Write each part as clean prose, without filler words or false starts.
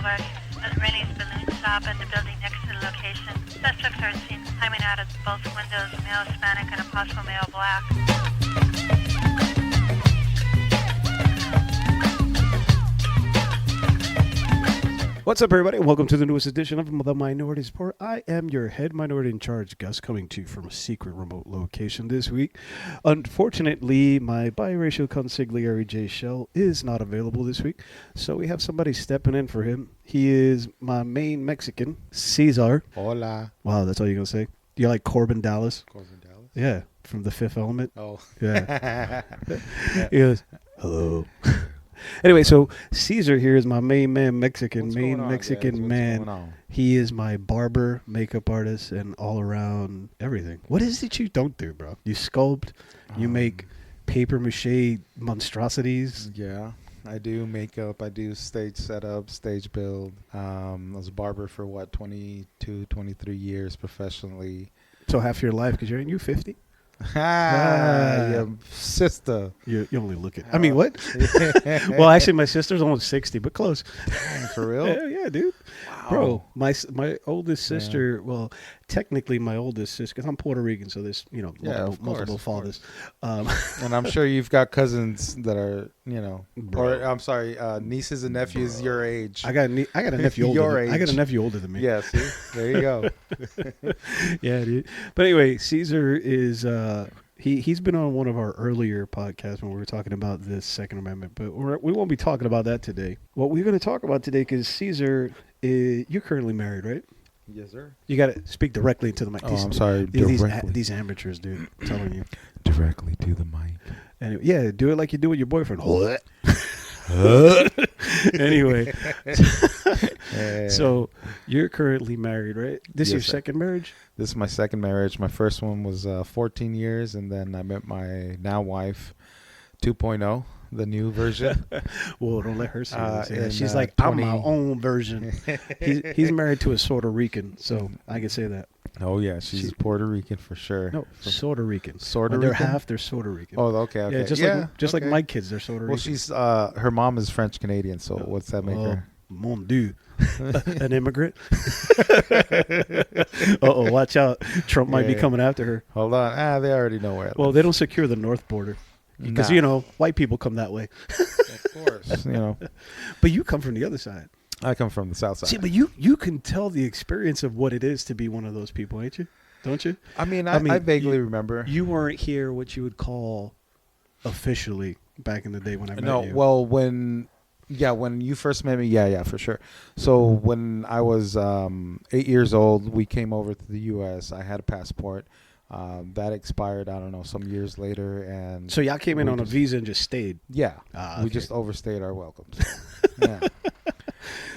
Boulevard, Rayleigh's Balloon Shop, and the building next to the location. Suspects are seen climbing out of both windows, male Hispanic and a possible male black. What's up, everybody? Welcome to the newest edition of The Minority Report. I am your head minority in charge, Gus, coming to you from a secret remote location this week. Unfortunately, my biracial consigliere, Jaychelle, is not available this week, so we have somebody stepping in for him. He is my main Mexican, Cesar. Hola. Wow, that's all you're going to say? You like Corbin Dallas? Corbin Dallas? Yeah, from The Fifth Element. Oh. Yeah. He goes, hello. Anyway, so Cesar here is my main man Mexican, What's main going on, Mexican guys? man. What's going on? He is my barber, makeup artist, and all around everything. What is it you don't do, bro? You sculpt, you make paper mache monstrosities. Yeah, I do makeup. I do stage setup, stage build. I was a barber for 22, 23 years professionally. So half your life, because you 50? Your sister. You only look at. I mean, what? Well, actually, my sister's almost 60, but close. Dang, for real? Yeah, dude. Wow. Bro, my oldest sister. Well, technically, my oldest sister, because I'm Puerto Rican, so there's multiple fathers. And I'm sure you've got cousins that are Bro. or I'm sorry, nieces and nephews your age. I got a nephew older. Your I got a age. nephew older than me. Yeah, see, there you go. Yeah, dude. But anyway, Cesar is he's been on one of our earlier podcasts when we were talking about the Second Amendment, but we won't be talking about that today. What we're going to talk about today, because Cesar, you're currently married, right? Yes, sir. You got to speak directly into the mic. Oh, I'm sorry. These amateurs, dude, I'm telling you. Directly to the mic. Anyway, yeah, do it like you do with your boyfriend. What? Anyway, so you're currently married, right? This is your second marriage? This is my second marriage. My first one was 14 years, and then I met my now wife, 2.0, the new version. Well, don't let her say that. She's like, 20... I'm my own version. He's married to a Puerto Rican, so I can say that. Oh, yeah. She's Puerto Rican for sure. No, Puerto Rican. Puerto Rican? Rican? They're half, they're Puerto Rican. Oh, okay. Yeah, just like my kids, they're Puerto Rican. Well, she's her mom is French Canadian, so what's that make her? Mon Dieu. An immigrant? Uh-oh, watch out. Trump might be coming after her. Hold on. They already know where I live. Well, they don't secure the north border. Because, white people come that way. Of course. But you come from the other side. I come from the south side. See, but you can tell the experience of what it is to be one of those people, ain't you? Don't you? I mean, I vaguely remember. You weren't here what you would call officially back in the day when I met you. No, well, when you first met me, yeah, for sure. So when I was 8 years old, we came over to the U.S. I had a passport. That expired, I don't know, some years later. And so y'all came in on a visa and just stayed? Yeah. Okay. We just overstayed our welcomes. Yeah.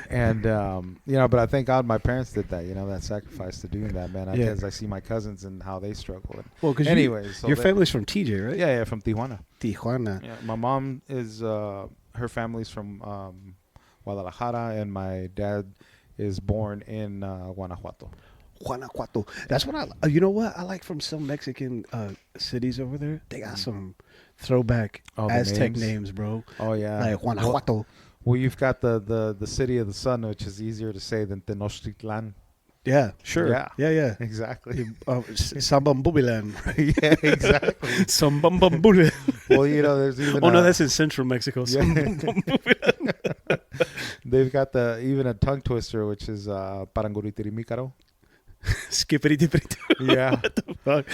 And, but I thank God my parents did that, that sacrifice to doing that, man. Because I see my cousins and how they struggle. Well, because your family's from TJ, right? Yeah, from Tijuana. Tijuana. Yeah, my mom is, her family's from Guadalajara, and my dad is born in Guanajuato. Guanajuato. That's what you know what I like from some Mexican cities over there? They got some throwback Aztec names, bro. Oh, yeah. Like Guanajuato. Well, you've got the city of the sun, which is easier to say than Tenochtitlan. Yeah, sure. Yeah. Exactly. Sambambubilan. Yeah, exactly. Sambambubilan. Well, there's even. Oh, no, that's in central Mexico. Yeah. They've got even a tongue twister, which is Paranguritirimícaro. Skippity dippity. Yeah. What the fuck?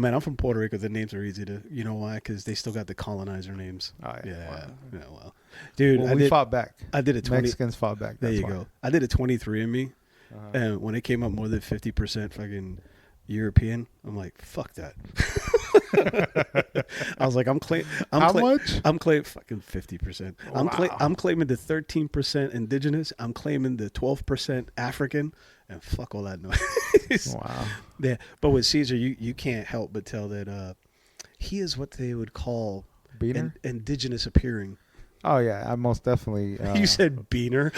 Man, I'm from Puerto Rico. The names are easy to, you know why? Because they still got the colonizer names. Oh, yeah. Well. Dude, we fought back. I did a 20. Mexicans fought back. There you go. I did a 23andMe. Uh-huh. And when it came up more than 50% fucking European, I'm like, fuck that. I was like, How much? I'm claiming fucking 50%. Wow. I'm claiming the 13% indigenous. I'm claiming the 12% African, and fuck all that noise. Wow. Yeah, but with Cesar, you can't help but tell that he is what they would call indigenous appearing. Oh yeah, I most definitely. You said beaner,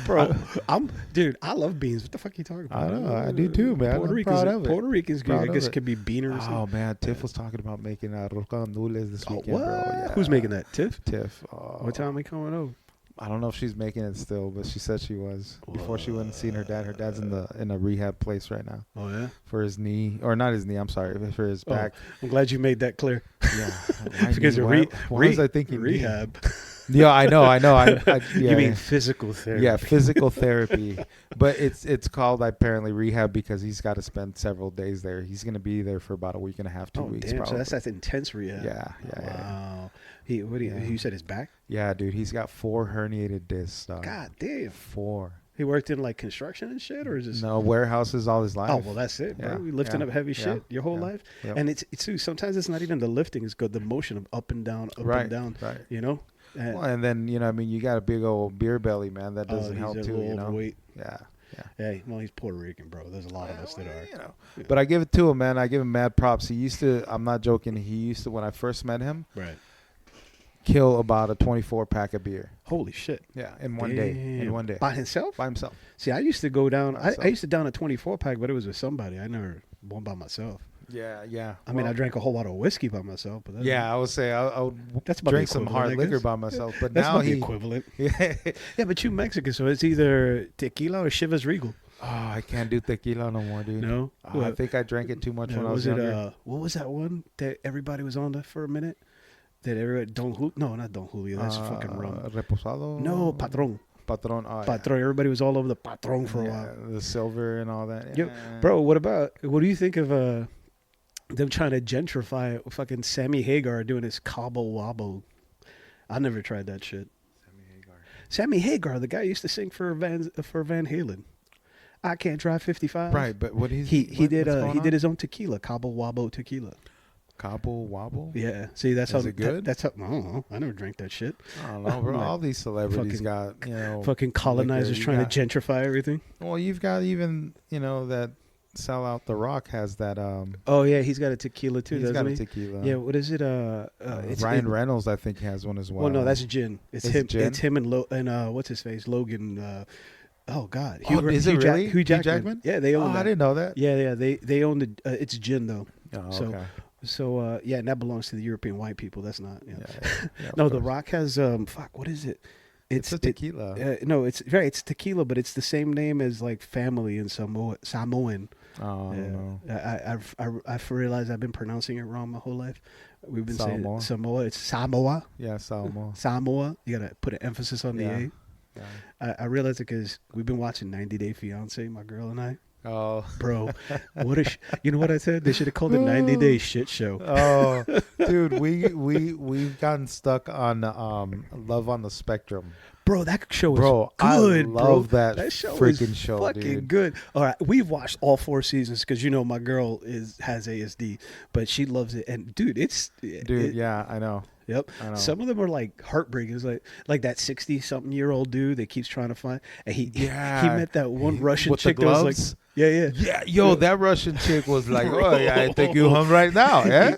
bro. I love beans. What the fuck are you talking about? I know, I do too, man. Puerto Ricans, I guess, could be beaners. Oh man, Tiff was talking about making rockabilly this weekend, what? bro. Yeah. Who's making that? Tiff. Tiff. What time are we coming over? I don't know if she's making it still, but she said she was before she went and seen her dad. Her dad's in a rehab place right now. Oh yeah, for his knee, or not his knee. I'm sorry, for his back. I'm glad you made that clear. Yeah, because why was I thinking rehab? Yeah, I know. Yeah, you mean physical therapy? Yeah, physical therapy. But it's called apparently rehab because he's got to spend several days there. He's going to be there for about a week and a half, 2 weeks. Damn, probably. so that's intense rehab. Yeah. Wow. You said his back? Yeah, dude, he's got 4 herniated discs. God damn. 4. He worked in like construction and shit, or is this warehouses all his life? Oh well, that's it, bro. You lifting up heavy shit your whole life, and it's too. Sometimes it's not even the lifting; it's good the motion of up and down, and down. Right. You know. And then you got a big old beer belly, man. That doesn't help too. Overweight. Yeah. Hey, well, he's Puerto Rican, bro. There's a lot of us that are. But I give it to him, man. I give him mad props. He used to. I'm not joking. He used to, when I first met him, kill about a 24-pack of beer. Holy shit! Yeah, in one day. By himself? By himself. See, I used to go down. I used to down a 24-pack, but it was with somebody. I never won by myself. Yeah. I mean, I drank a whole lot of whiskey by myself, but I would say I would that's about drink some hard liquor by myself. But that's now the equivalent. Yeah, but you Mexican, so it's either tequila or Chivas Regal. Oh, I can't do tequila no more, dude. No, I think I drank it too much when I was younger. What was that one that everybody was on for a minute? That everybody not Don Julio. That's fucking rum. Reposado. No, Patron. Patron. Patron. Everybody was all over the Patron for a while. The silver and all that. Yeah. Bro, what do you think of them trying to gentrify fucking Sammy Hagar doing his Cabo Wabo? I never tried that shit. Sammy Hagar, the guy who used to sing for Van Halen. I can't drive 55. Right, but what he did his own tequila, Cabo Wabo tequila. Cabo Wabo? Yeah. See, that's Is it good? That's how. I don't know. I never drank that shit. I don't know, bro. All these celebrities got, fucking colonizers trying to gentrify everything. Well, you've got even, that sellout The Rock has that. Oh yeah, he's got a tequila too. He's doesn't got he? a tequila. Yeah. What is it? Ryan Reynolds, I think, has one as well. Well, no, that's gin. It's him. Gin? It's him and what's his face, Logan. Oh God, is it really Hugh Jackman? Yeah, they own that. I didn't know that. Yeah. They own the. It's gin though. Oh, so, okay. So and that belongs to the European white people. That's not. Yeah, no, The Rock has what is it? It's a tequila. No, it's It's tequila, but it's the same name as like family in Samoan. Oh no. I've realized I've been pronouncing it wrong my whole life. We've been Samoa. saying Samoa. It's Samoa. Yeah, Samoa. Samoa. You gotta put an emphasis on the A. Yeah. I realized it because we've been watching 90 Day Fiance, my girl and I. Oh, bro, you know what I said? They should have called it 90 Day Shit Show. Oh, dude, we've gotten stuck on Love on the Spectrum. Bro, that show was I good, love bro. that freaking show, fucking dude. Good. All right, we've watched all 4 seasons because my girl has ASD, but she loves it. And dude, yeah, I know. Yep. I know. Some of them are like heartbreaking. It's like that 60-something-year-old dude that keeps trying to find. And he met that one Russian with chick the that was gloves? like, yeah. Yo, that Russian chick was like, oh yeah, I think you home right now, yeah.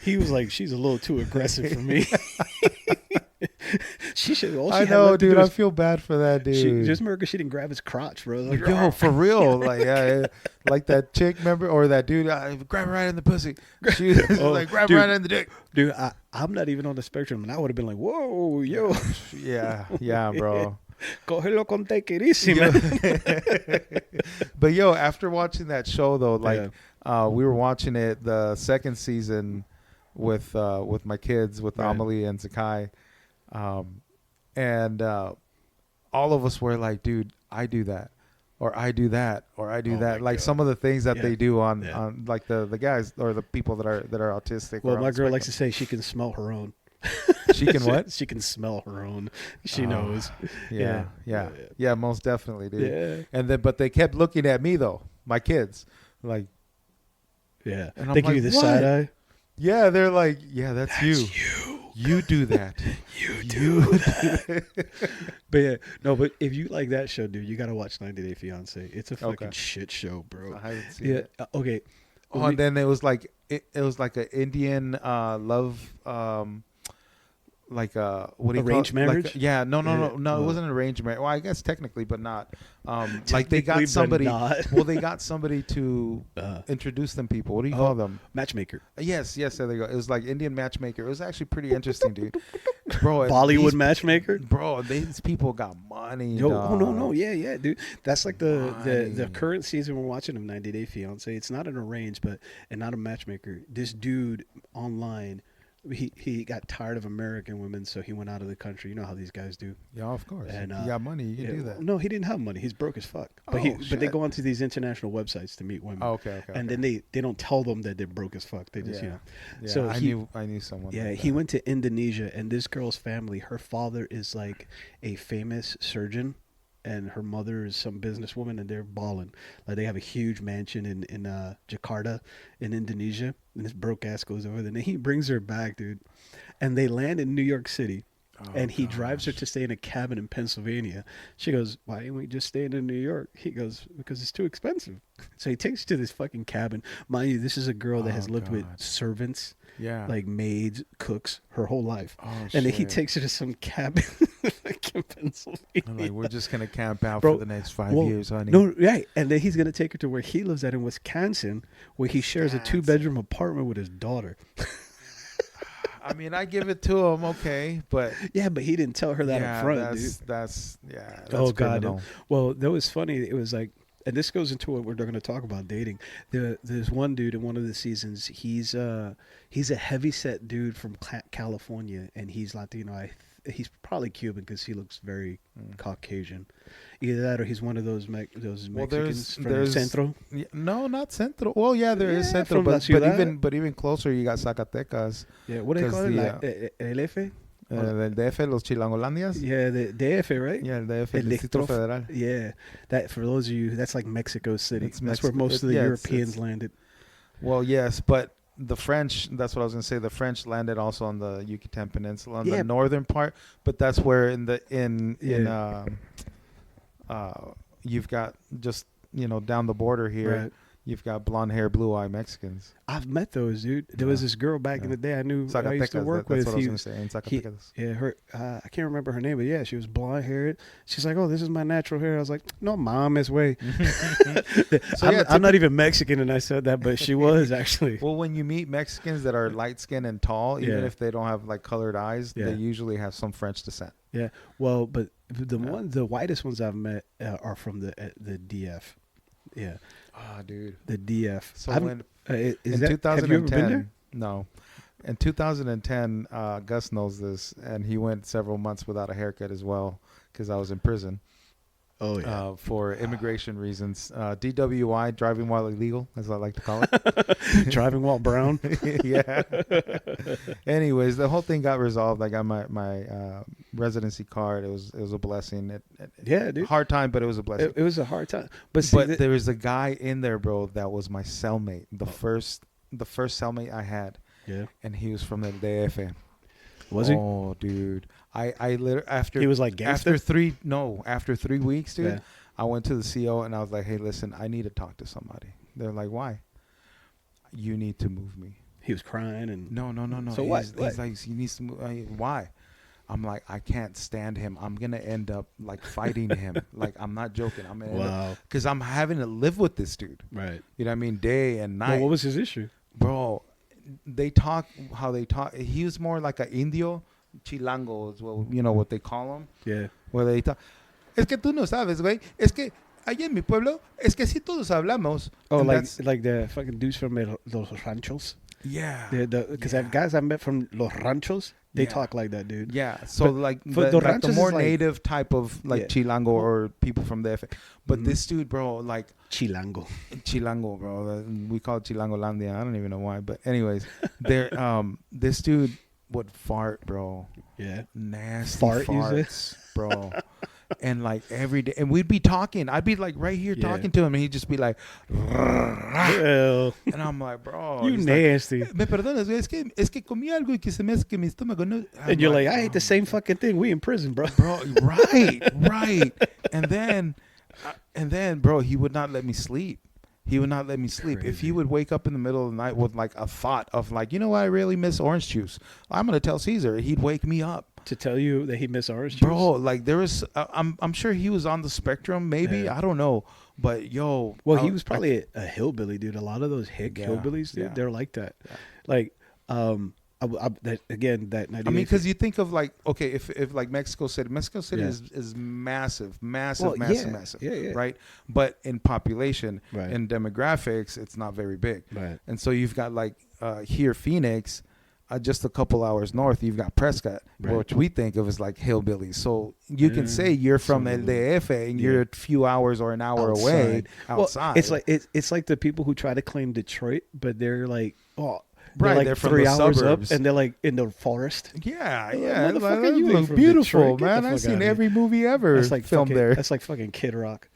He was like, she's a little too aggressive for me. She should. I know, dude. I feel bad for that dude. Just remember, she didn't grab his crotch, bro. Like, yo, for real, like that chick, remember, or that dude, grab her right in the pussy. She was like, grab her right in the dick. Dude, I'm not even on the spectrum, and I would have been like, whoa, yo. Yeah, bro. Cógelo con tequerísima. But yo, after watching that show though, we were watching it the second season with my kids, with Amelie and Zakai. And all of us were like, dude, I do that, or I do that, or I do that. Like some of the things that they do on like the guys or the people that are autistic. Well, my girl likes to say she can smell her own. She can what? She can smell her own. She knows. Yeah, most definitely, dude. Yeah. And then, but they kept looking at me though, my kids, like, yeah. And I'm they give like, you the what? side eye. Yeah, they're like, yeah, that's you. You do that. You do that. But yeah, no, but if you like that show, dude, you gotta watch 90 Day Fiance. It's a fucking shit show, bro. I haven't seen it. Okay. Oh, and then it was like it was like an Indian love what do you arranged call it? marriage? No, it wasn't an arranged marriage. Well, I guess technically, but not. Like they got Technically, somebody. but not. Well, they got somebody to introduce them people. What do you call them? Matchmaker. Yes, there they go. It was like Indian matchmaker. It was actually pretty interesting, dude. Bro, Bollywood matchmaker. Bro, these people got money. Yo, dog. no, yeah, dude. That's like the Money. current season we're watching of 90 Day Fiance. It's not an arranged, and not a matchmaker. This dude online, he got tired of American women, so he went out of the country. You know how these guys do. Yeah, of course. And, you got money, you can do that. No, he didn't have money. He's broke as fuck. But but they go onto these international websites to meet women. Oh, okay. And then they don't tell them that they're broke as fuck. They just Yeah. So I knew someone. Yeah, like he that. went to Indonesia, and this girl's family, her father is like a famous surgeon, and her mother is some businesswoman, and they're balling. Like they have a huge mansion in Jakarta, in Indonesia, and this broke ass goes over there. And he brings her back, dude, and they land in New York City. And he drives her to stay in a cabin in Pennsylvania. She goes, "Why ain't we just staying in New York?" He goes, "Because it's too expensive." So he takes her to this fucking cabin. Mind you, this is a girl that has lived with servants, like maids, cooks, her whole life. And then he takes her to some cabin like in Pennsylvania. I'm like, we're just gonna camp out Bro, for the next 5 years, honey. No, right. And then he's gonna take her to where he lives at in Wisconsin, where he shares a 2-bedroom apartment with his daughter. I mean, I give it to him, okay, but yeah, but he didn't tell her that up front, dude. That's oh god. criminal. Well, that was funny. It was like, and this goes into what we're going to talk about dating. There's one dude in one of the seasons. He's a heavyset dude from California, and he's Latino. He's probably Cuban because he looks very Caucasian. Either that, or he's one of those Mexicans from Centro. No, not Centro. Well, yeah, there is Centro, from La but Ciudad. even closer, you got Zacatecas. Yeah, what do they call it? El F? El DF, los Chilangolandias. Yeah, the DF, right? Yeah, el DF, el Distrito Federal. Yeah, that for those of you, that's like Mexico City. That's where Mexico. most of the Europeans landed. Well, yes, but the French, that's what I was going to say. The French landed also on the Yucatan Peninsula, on the northern part, but that's where you've got just, down the border here, right. You've got blonde hair, blue eye Mexicans. I've met those, dude. There was this girl back in the day I knew I used to work with. That's what I was going to say. In Zacatecas. Her, I can't remember her name, but yeah, she was blonde haired. She's like, "Oh, this is my natural hair." I was like, "No, mom, it's way." I'm not even Mexican, and I said that, but she was actually. Well, when you meet Mexicans that are light skinned and tall, even if they don't have like colored eyes, they usually have some French descent. Yeah. Well, but the whitest ones I've met are from the DF. Yeah. Ah, dude. The DF. So in 2010, have you ever been there? No. In 2010, Gus knows this, and he went several months without a haircut as well because I was in prison. Oh, yeah. For immigration reasons. DWI, driving while illegal, as I like to call it. Driving while brown? Yeah. Anyways, the whole thing got resolved. I got my residency card. It was a blessing. Yeah, dude. Hard time, but it was a blessing. It was a hard time. But there was a guy in there, bro, that was my cellmate. The first cellmate I had. Yeah. And he was from the DF. Was he? Oh, dude. I literally after he was like gangster? after 3 weeks, dude. Yeah. I went to the CO and I was like, "Hey, listen, I need to talk to somebody." They're like, "Why?" "You need to move me." He was crying and no. So what? He's like, he needs to move. Why? I'm like, I can't stand him. I'm gonna end up like fighting him. Like, I'm not joking. I'm gonna because I'm having to live with this dude. Right. You know what I mean? Day and night. Well, what was his issue, bro? They talk how they talk. He was more like an Indio. Chilango is what they call them. Yeah. Where they talk. Es que tú no sabes, güey. Es que allá en mi pueblo, es que sí todos hablamos. Oh, like the fucking dudes from Los Ranchos. Yeah. Because guys I met from Los Ranchos, they talk like that, dude. Yeah. So like the more native type of Chilango or people from there. But this dude, bro, like Chilango, bro. We call it Chilangolandia. I don't even know why, but anyways, this dude would fart, bro. Yeah. Nasty farts, bro. And like every day, and we'd be talking. I'd be like right here talking to him, and he'd just be like, and I'm like, bro, you nasty. Like, me perdonas, es que comí algo y que se me hace que mi estómago no. And you're like, I ate the same fucking thing. We in prison, bro. Right. And then, bro, he would not let me sleep. He would not let me sleep. If Crazy. he would wake up in the middle of the night with like a thought of like, you know what, I really miss orange juice. I'm gonna tell Caesar. He'd wake me up. To tell you that he missed orange juice? Bro, like there was, I'm sure he was on the spectrum, maybe. Yeah. I don't know, but yo, Well, he was probably a hillbilly, dude. A lot of those hick Yeah, hillbillies, dude, yeah. they're like that. Yeah. Like, that again, that 98. I mean, because you think of like, okay, if like Mexico City Yeah. is massive, Well, massive, yeah. right? But in population Right. and demographics, it's not very big. Right. And so you've got like here, Phoenix, just a couple hours north, you've got Prescott, Right. which we think of as like hillbillies. So you can say you're from Some El of them. DF and you're a few hours or an hour away outside. Well, it's like the people who try to claim Detroit, but they're like, Right, like they're from 3 the hours suburbs. up, and they're like in the forest. yeah, Like, yeah. motherfucker, Like, you ain't look from beautiful, Detroit. Get the man. fuck I've seen outta every movie ever That's like filmed fucking, there. That's like fucking Kid Rock.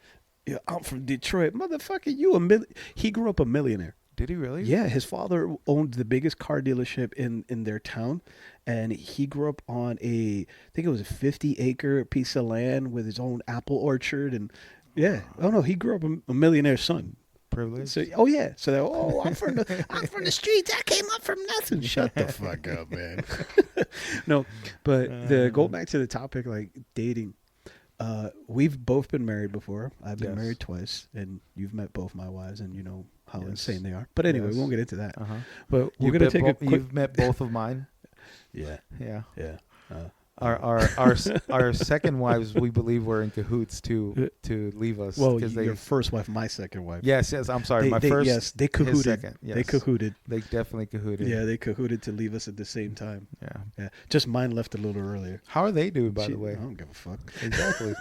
Yeah, I'm from Detroit, motherfucker. He grew up a millionaire. Did he really? Yeah, his father owned the biggest car dealership in their town, and he grew up on I think it was a 50-acre piece of land with his own apple orchard, and yeah, oh no, he grew up a millionaire's son. Privilege. So I'm from the streets. I came up from nothing. Shut the fuck up, man. No, but go back to the topic, like dating. We've both been married before. I've been Yes. married twice, and you've met both my wives, and you know how Yes. insane they are. But anyway, Yes. we won't get into that. Uh-huh. But we're gonna take a quick. You've met both of mine. Yeah, Yeah. yeah. Our second wives, we believe, were in cahoots to leave us. Well, 'cause your first wife, my second wife. Yes. I'm sorry. My first. Yes, they his cahooted. second. Yes. They cahooted. They definitely cahooted. Yeah, they cahooted to leave us at the same time. Yeah. Yeah, just mine left a little earlier. How are they doing, by She- the way? I don't give a fuck. Exactly.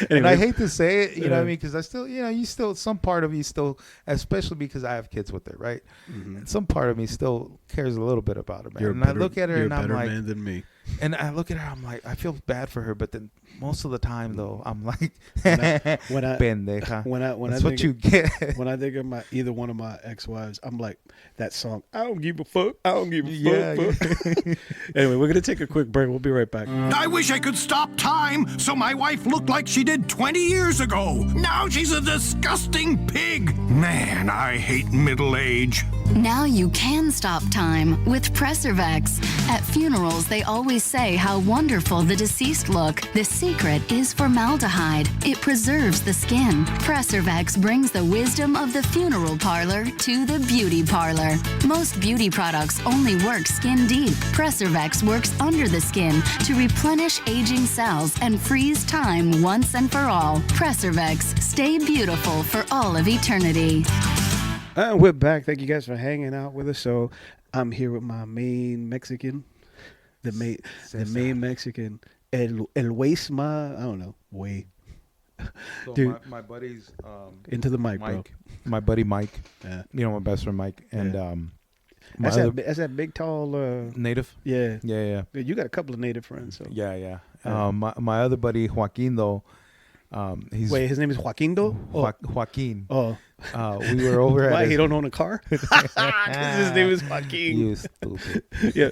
And Anyway, I hate to say it, you know what I Yeah. mean? Because I still, you still, some part of me still, especially because I have kids with her, right? Mhm. And some part of me still cares a little bit about her, man. You're And better- I look at her you're and a I'm better like, man than me. and I look at her, I'm like, I feel bad for her, but then most of the time though, I'm like, When I pendeja. when I That's what you get. when I think of either one of my ex-wives, I'm like that song. I don't give a fuck. I don't give a Yeah. fuck. Anyway, we're gonna take a quick break. We'll be right back. I wish I could stop time so my wife looked like she did 20 years ago. Now she's a disgusting pig. Man, I hate middle age. Now you can stop time with Presservex. At funerals, they always say how wonderful the deceased look. The secret is formaldehyde. It preserves the skin. Presservex brings the wisdom of the funeral parlor to the beauty parlor. Most beauty products only work skin deep. Presservex works under the skin to replenish aging cells and freeze time once and for all. Presservex. Stay beautiful for all of eternity. And we're back. Thank you guys for hanging out with us. So I'm here with my main Mexican, the main Mexican, El Weisma. I don't know, way So Dude. my buddy's into the mic, Mike, my buddy Mike, bro. Yeah. you know, my best friend Mike, and my That's other that's that big tall. native. Yeah. Yeah. You got a couple of native friends. So. Yeah. Yeah. My other buddy Joaquin though, he's Wait, his name is Joaquindo. Joaquin. Oh, We were over why at he don't own a car? 'Cause his name is Joaquin. You stupid. Yeah.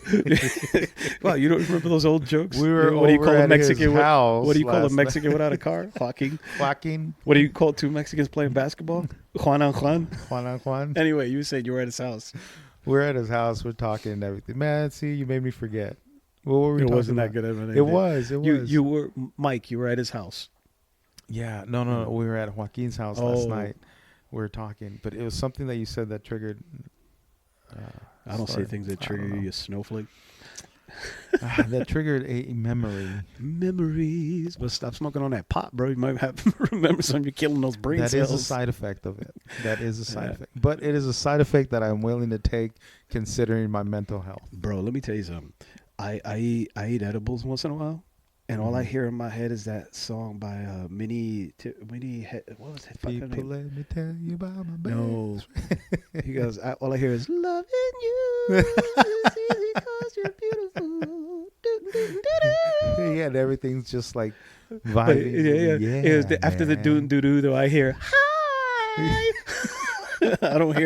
Wow, you don't remember those old jokes? We were What do you over call a at his Mexican? house What do you call a last Mexican without a car? Joaquin. Joaquin, What do you call two Mexicans playing basketball? Juan and Juan. Juan. Anyway, you said you were at his house. We're at his house. We're talking and everything. Man, see, you made me forget. What were we It talking wasn't that about? good of an idea. It was. You were Mike. You were at his house. Yeah. No. We were at Joaquin's house last Oh. night. We were talking, but it was something that you said that triggered. I don't sorry. say things that I trigger don't you, know. you snowflake. That triggered a memory. Memories. But stop smoking on that pot, bro. You might have remember something. You're killing those brain That cells. is a side effect of it. That is a side Yeah. effect. But it is a side effect that I'm willing to take considering my mental health. Bro, let me tell you something. I eat edibles once in a while, and all I hear in my head is that song by what was that fucking People, name? let me tell you about my best. No. He goes, all I hear is loving you is easy 'cause you're beautiful. Do, do, do, do. Yeah, and everything's just like But, vibing. yeah. It was after the doo man. doo doo though, I hear hi. I don't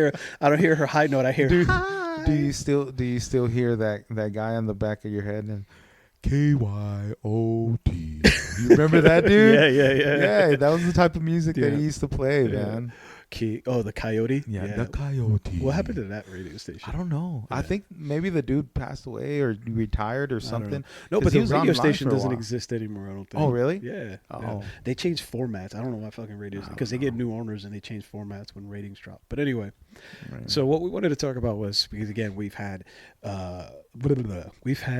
hear her high note. I hear hi. Do you still hear that guy on the back of your head and KYOT? You remember that dude? Yeah. Yeah, that was the type of music that Yeah. he used to play, Yeah. man. the Coyote. Yeah, the Coyote. What happened to that radio station? I don't know. Yeah. I think maybe the dude passed away or retired or I don't something. know. No, 'Cause but he the was radio online station for a doesn't while. exist anymore. I don't think. Oh, really? Yeah. Oh. Yeah. They changed formats. I don't know why fucking radios because they get new owners and they change formats when ratings drop. But anyway, Right. so what we wanted to talk about was because again we've had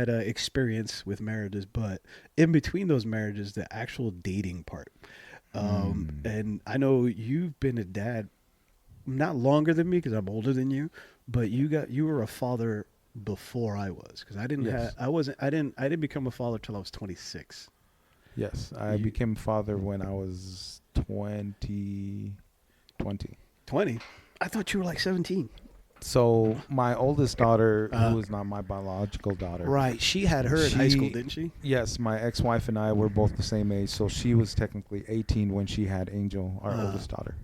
experience with marriages, but in between those marriages, the actual dating part. And I know you've been a dad not longer than me because I'm older than you, but you were a father before I was because I didn't Yes. I didn't become a father till I was 26. Yes, I became a father when I was 20. 20? I thought you were like 17. So my oldest daughter, who is not my biological daughter, Right. She had her in high school, didn't she? Yes, my ex-wife and I were both the same age, so she was technically 18 when she had Angel, our oldest daughter.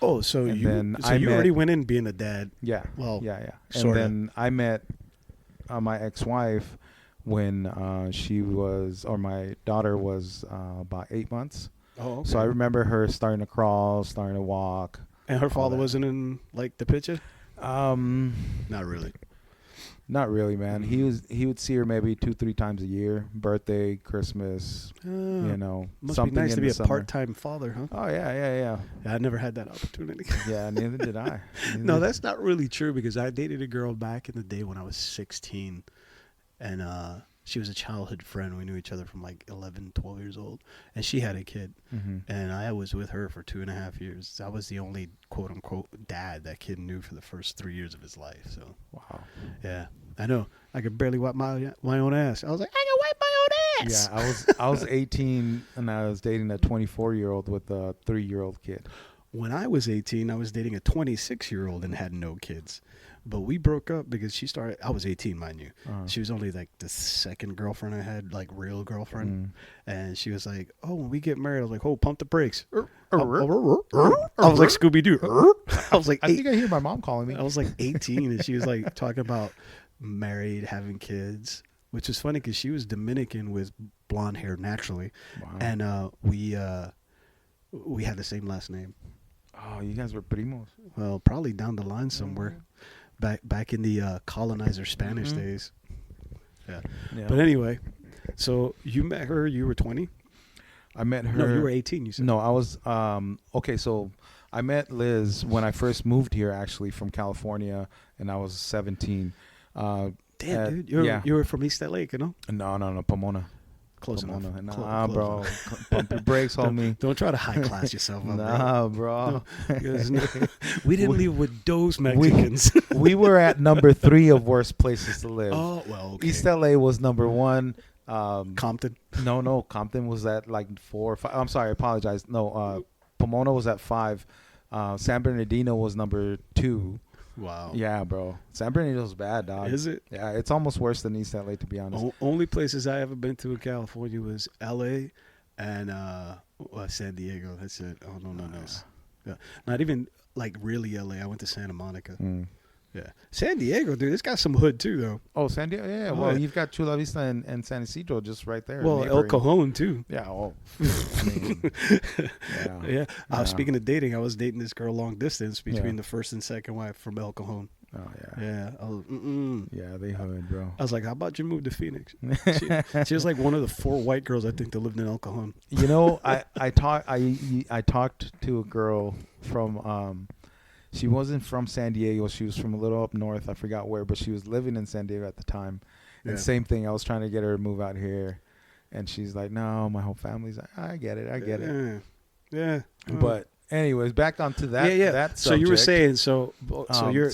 Oh, so And you then so I you met- already went in being a dad. Yeah. Well, yeah. And sorta. then I met my ex-wife when my daughter was about 8 months. Oh, okay. So I remember her starting to crawl, starting to walk. And her father that. wasn't in like the picture? Not Not really. really, man. He would see her maybe 2-3 times a year, birthday, Christmas, Must something be nice in to be the a summer. part-time father, huh? Oh yeah. Yeah, I never had that opportunity. Yeah, neither did I. No, that's not really true because I dated a girl back in the day when I was 16, and she was a childhood friend. We knew each other from like 11, 12 years old, and she had a kid, and I was with her for 2.5 years. I was the only quote unquote dad that kid knew for the first 3 years of his life. So Wow. yeah, I know. I could barely wipe my own ass. I was like, I can wipe my own ass. Yeah, I was 18 and I was dating a 24-year-old with a 3-year-old kid. When I was 18, I was dating a 26-year-old and had no kids. But we broke up because she started. I was 18, mind you. She was only like the second girlfriend I had, like real girlfriend. And she was like, "Oh, when we get married," I was like, "Oh, pump the brakes." I was like Scooby Doo. I was like, I think I hear my mom calling me. I was like 18, and she was like talking about married, having kids, which is funny because she was Dominican with blonde hair naturally, Wow. and we had the same last name. Oh, you guys were primos. Well, probably down the line somewhere. Back in the colonizer Spanish days. Yeah. But anyway, so you met her, you were 20? I met her. No, you were 18, you said. No, I was okay, so I met Liz when I first moved here actually from California and I was 17. Damn, dude. You were from East LA, you know? No, Pomona. Close enough. Nah, Close bro. enough. Pump your brakes, homie. Don't try to high class yourself up, Nah, bro. We didn't leave with those Mexicans. We were at number 3 of worst places to live. Oh, well, okay. East LA was number 1. Compton. No, Compton was at like 4 or 5. I'm sorry, I apologize. No, Pomona was at 5. San Bernardino was number 2. Wow. Yeah, bro. San Bernardino's bad, dog. Is it? Yeah, it's almost worse than East LA, to be honest. Only places I ever been to in California was LA and San Diego. That's it. Oh, no. Yeah. Not even like really LA. I went to Santa Monica. Yeah. San Diego, dude, it's got some hood too, though. Oh, San Diego? Yeah, well, you've got Chula Vista and San Isidro just right there. Well, El neighboring. Cajon, too. Yeah, I mean, Yeah. Yeah. Speaking of dating, I was dating this girl long distance between the first and second wife from El Cajon. Oh, yeah. Yeah. I was, Yeah, they hood, bro. I was like, how about you move to Phoenix? She was like one of the 4 white girls I think that lived in El Cajon. You know, I talked to a girl from she wasn't from San Diego. She was from a little up north. I forgot where, but she was living in San Diego at the time. And same thing. I was trying to get her to move out here, and she's like, "No, my whole family's like, I get it." Yeah. But anyways, back onto that. Yeah. That so you were saying so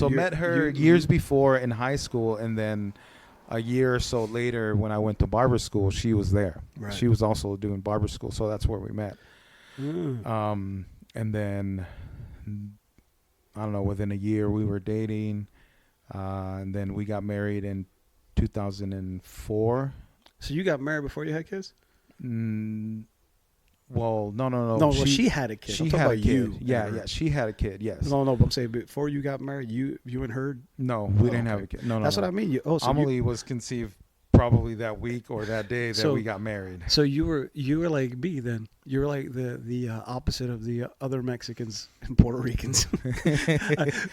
met her years before in high school, and then a year or so later when I went to barber school, she was there. Right. She was also doing barber school, so that's where we met. And then I don't know, within a year we were dating, and then we got married in 2004. So you got married before you had kids? Well, no. No, she had a kid. She I'm talking had about a kid. you. Yeah, she had a kid. Yes. No, but I'm saying before you got married, you and her. No, we didn't have a kid. No. That's what I mean. Amelie was conceived probably that week or that day that we got married. So you were like me then. You were like the opposite of the other Mexicans and Puerto Ricans.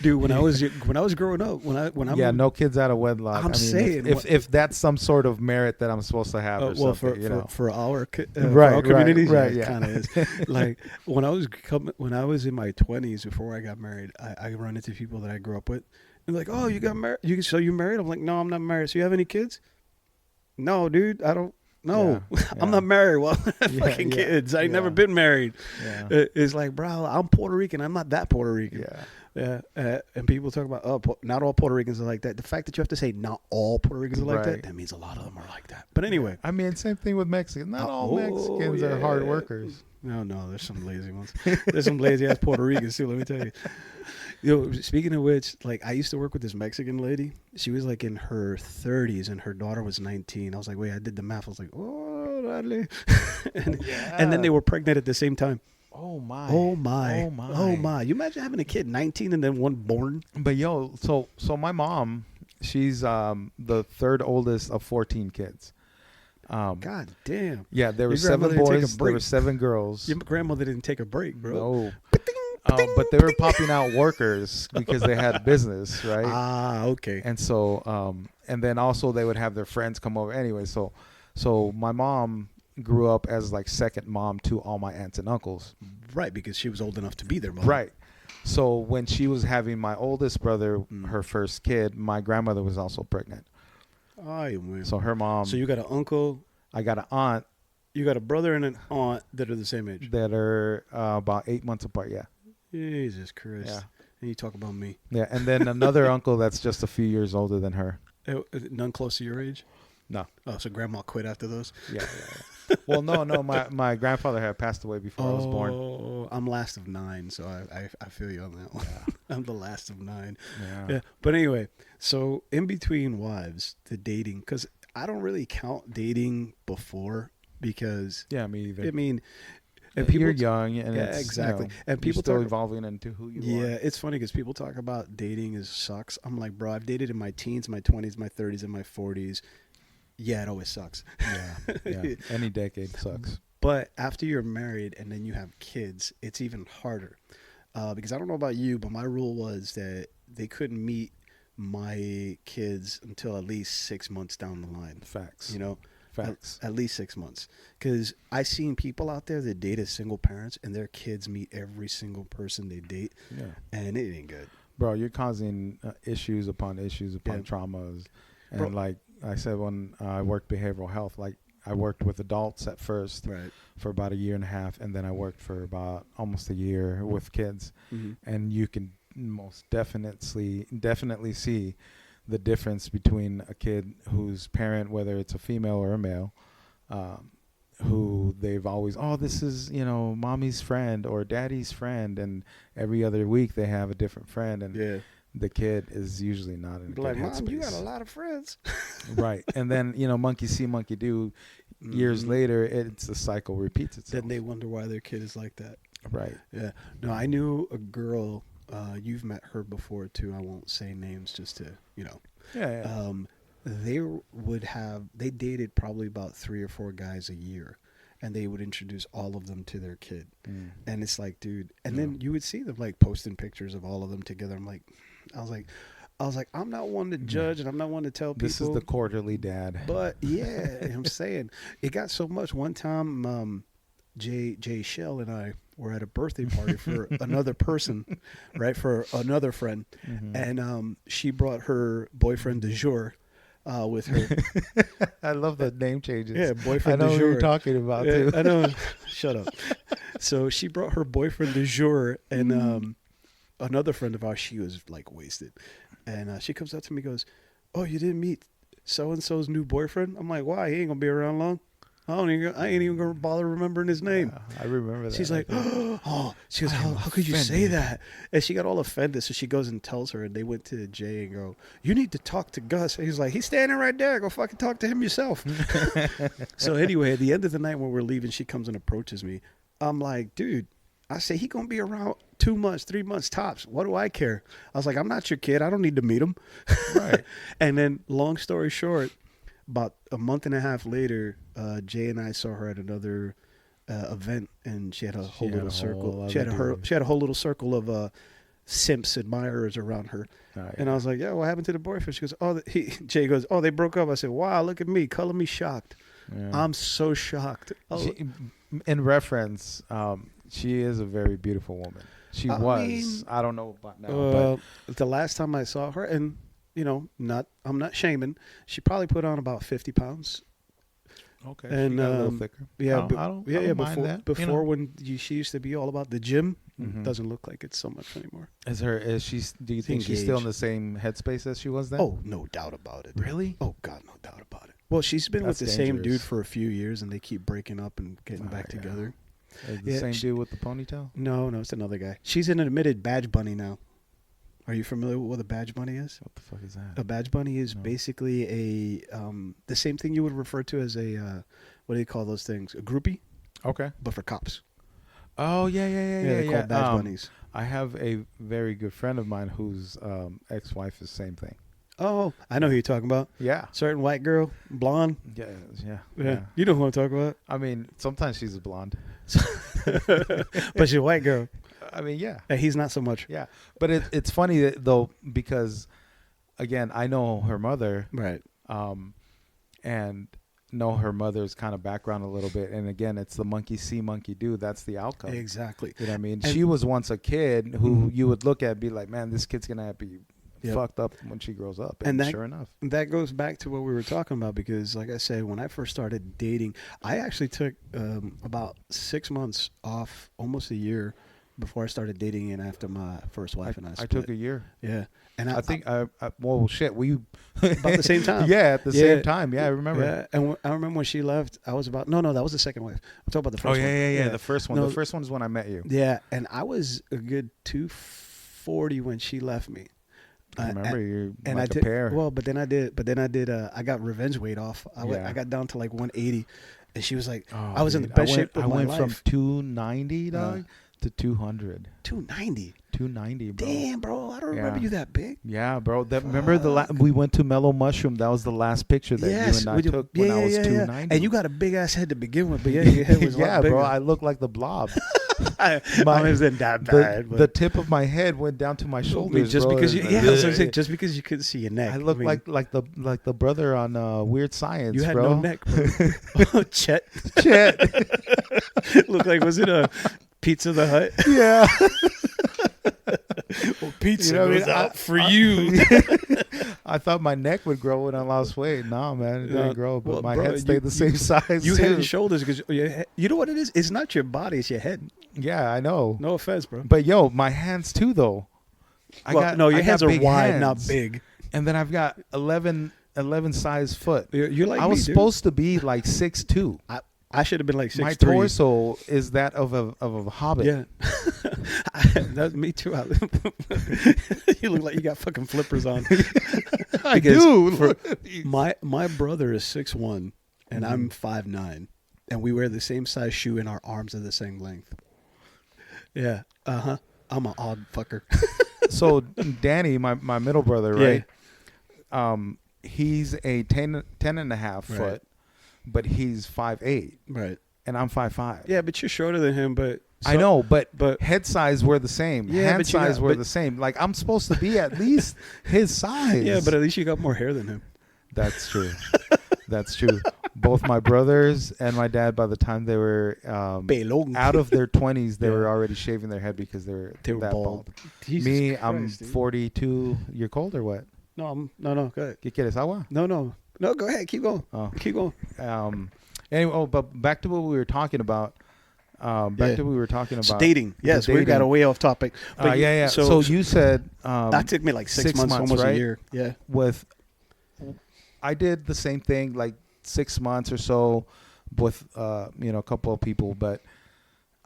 Dude, when I was growing up, when I no kids out of wedlock. I'm saying if that's some sort of merit that I'm supposed to have, or something, for our right, communities, right, it kind of is. Like when I was in my 20s before I got married, I run into people that I grew up with. They're like, "Oh, you got married? So you married?" I'm like, "No, I'm not married." So you have any kids? No, dude, I don't. No, Yeah. I'm not married. Well, fucking kids. I ain't never been married. Yeah. It's like, bro, I'm Puerto Rican. I'm not that Puerto Rican. Yeah. And people talk about, not all Puerto Ricans are like that. The fact that you have to say not all Puerto Ricans are like Right. that means a lot of them are like that. But anyway. I mean, same thing with Mexicans. Not all Mexicans are hard workers. No, there's some lazy ones. There's some lazy ass Puerto Ricans too, let me tell you. Speaking of which, like I used to work with this Mexican lady. She was like in her 30s and her daughter was 19. I was like, wait, I did the math. I was like, oh, dale. and then they were pregnant at the same time. Oh my. Oh my. You imagine having a kid 19 and then one born? But so my mom, she's the third oldest of 14 kids. God damn. Yeah, there were Your grandmother 7 didn't take a boys, there break. were 7 girls. Your grandmother didn't take a break, bro. No. But they were popping out workers because they had business, right? Ah, okay. And so, and then also they would have their friends come over anyway. So my mom grew up as like second mom to all my aunts and uncles. Right, because she was old enough to be their mom. Right. So when she was having my oldest brother, her first kid, my grandmother was also pregnant. So her mom. So you got an uncle. I got an aunt. You got a brother and an aunt that are the same age. That are about 8 months apart. Yeah. Jesus Christ. Yeah. And you talk about me. Yeah, and then another uncle that's just a few years older than her. None close to your age? No. Oh, so grandma quit after those? Yeah. Well, no. My grandfather had passed away before I was born. Oh, I'm last of 9, so I feel you on that one. Yeah. I'm the last of 9. Yeah. But anyway, so in between wives, the dating, because I don't really count dating before because... Yeah, me either. I mean... And people, you're young, and yeah, it's, exactly. And people still evolving into who you are. Yeah, it's funny because people talk about dating sucks. I'm like, bro, I've dated in my teens, my 20s, my 30s, and my 40s. Yeah, it always sucks. Yeah. Any decade sucks. But after you're married and then you have kids, it's even harder. Because I don't know about you, but my rule was that they couldn't meet my kids until at least 6 months down the line. Facts. You know? Facts. At least 6 months. Because I've seen people out there that date as single parents and their kids meet every single person they date. Yeah. And it ain't good. Bro, you're causing issues upon traumas. And bro, like I said, when I worked behavioral health, like I worked with adults at first for about 1.5 years. And then I worked for about almost a year with kids. Mm-hmm. And you can most definitely see the difference between a kid whose parent, whether it's a female or a male, who they've always, this is, mommy's friend or daddy's friend, and every other week they have a different friend, and the kid is usually not in a good headspace. Mom, you got a lot of friends. Right. And then, monkey see, monkey do. Years later, the cycle repeats itself. Then they wonder why their kid is like that. Right. Yeah. No, I knew a girl... you've met her before too. I won't say names just to, Yeah. They dated probably about 3 or 4 guys a year, and they would introduce all of them to their kid. And it's like, dude, and then you would see them like posting pictures of all of them together. I was like, I'm not one to judge, and I'm not one to tell people. This is the quarterly dad. But yeah, I'm saying it got so much. One time, Jaychelle and I were at a birthday party for another person, right? For another friend. Mm-hmm. And she brought her boyfriend du jour with her. I love the name changes. Yeah, boyfriend du jour. I know what you're talking about, too. I know. Shut up. So she brought her boyfriend du jour, and another friend of ours, she was like wasted. And she comes up to me and goes, "Oh, you didn't meet so-and-so's new boyfriend?" I'm like, "Why? He ain't going to be around long." I ain't even going to bother remembering his name. I remember that. She's like, she goes, how could you say that? And she got all offended. So she goes and tells her, and they went to Jay and go, "You need to talk to Gus." And he's like, "He's standing right there. Go fucking talk to him yourself." So anyway, at the end of the night when we're leaving, she comes and approaches me. I'm like, dude, I say, he going to be around 2 months, 3 months tops. What do I care? I was like, I'm not your kid. I don't need to meet him. Right. And then long story short, about a month and a half later, Jay and I saw her at another event, and she had a whole little circle. She had a whole little circle of simps, admirers around her. Oh, yeah. And I was like, "Yeah, what happened to the boyfriend?" She goes, Jay goes, "Oh, they broke up." I said, "Wow, look at me, color me shocked." Yeah. I'm so shocked. In reference, she is a very beautiful woman. She was. I don't know about now. But the last time I saw her, and I'm not shaming. She probably put on about 50 pounds. Okay. And she got a little thicker. Yeah, I don't mind that. Before when she used to be all about the gym, Mhm. doesn't look like it's so much anymore. Is she? Do you think she's still in the same headspace as she was then? Oh, no doubt about it. Really? Oh God, no doubt about it. Well, she's been That's with the same dangerous. dude for a few years, and they keep breaking up and getting back yeah. together. The same dude with the ponytail? No, it's another guy. She's an admitted badge bunny now. Are you familiar with what a badge bunny is? What the fuck is that? A badge bunny is No. basically the same thing you would refer to as a what do you call those things? A groupie, Okay. but for cops. Oh yeah. They're called badge bunnies. I have a very good friend of mine whose ex-wife is the same thing. Oh, I know who you're talking about. Yeah. Certain white girl, blonde. Yeah. You know who I'm talking about. I mean, sometimes she's a blonde. But she's a white girl. I mean, yeah. And he's not so much. Yeah. But it's funny though, because again, I know her mother. Right. And know her mother's kind of background a little bit. And again, it's the monkey see, monkey do. That's the outcome. Exactly. You know what I mean? And she was once a kid who you would look at and be like, man, this kid's going to be fucked up when she grows up. And sure enough. That goes back to what we were talking about because, like I said, when I first started dating, I actually took about 6 months off, almost a year, before I started dating and after my first wife and I split. I took a year. Yeah. And I think, well, shit, we... about the same time. Yeah, at the same time. Yeah, I remember. Yeah, and I remember when she left, I was about... No, that was the second wife. I'm talking about the first one. Yeah, the first one. No, the first one is when I met you. Yeah, and I was a good 240 when she left me. I remember you and like I a did, pair. Well, but then I did, I got revenge weight off. I got down to like 180, and she was like, I was in the best shape of my life. I went from 290, dog, to 200. 290. 290, bro. Damn, bro. I don't remember you that big. Yeah, bro. Remember we went to Mellow Mushroom. That was the last picture that you and I took when I was 290. And you got a big ass head to begin with, but your head was a lot bigger. Bro. I looked like the Blob. I wasn't that bad. The tip of my head went down to my shoulders. Just bro. because just because you couldn't see your neck. I looked like the brother on Weird Science. You had bro. no neck, bro. Chet. Looked like, was it a Pizza the Hut? Yeah. Well, pizza was out for you. I thought my neck would grow when I lost weight. No, man, it didn't grow. But my head stayed the same size. You had shoulders because you know what it is? It's not your body, it's your head. Yeah, I know. No offense, bro. But yo, my hands too, though. Your hands are wide, hands. not big. And then I've got 11 size foot. You're like I was supposed to be like 6'2". I should have been like 6'3". My torso is that of a hobbit. Yeah, that's me too. You look like you got fucking flippers on. I do. My brother is 6'1", and I'm 5'9", and we wear the same size shoe, and our arms are the same length. Yeah, I'm an odd fucker. So Danny, my middle brother, right? He's a 10 and a half foot. But he's 5'8", right? And I'm 5'5". Yeah, but you're shorter than him. But I know, but head size we're the same. Yeah, hand size we're the same. Like I'm supposed to be at least his size. Yeah, but at least you got more hair than him. That's true. That's true. Both my brothers and my dad, by the time they were out of their 20s, they were already shaving their head because they were that bald. Me, Christ, I'm 42. You're cold or what? No, no. Go ahead. ¿Qué quieres, agua? No, go ahead. Keep going. Keep going. Anyway, but back to what we were talking about. So dating. Yes, we got way off topic. But So you said that took me like 6 months, almost right? a year. Yeah. I did the same thing, like 6 months or so, with a couple of people, but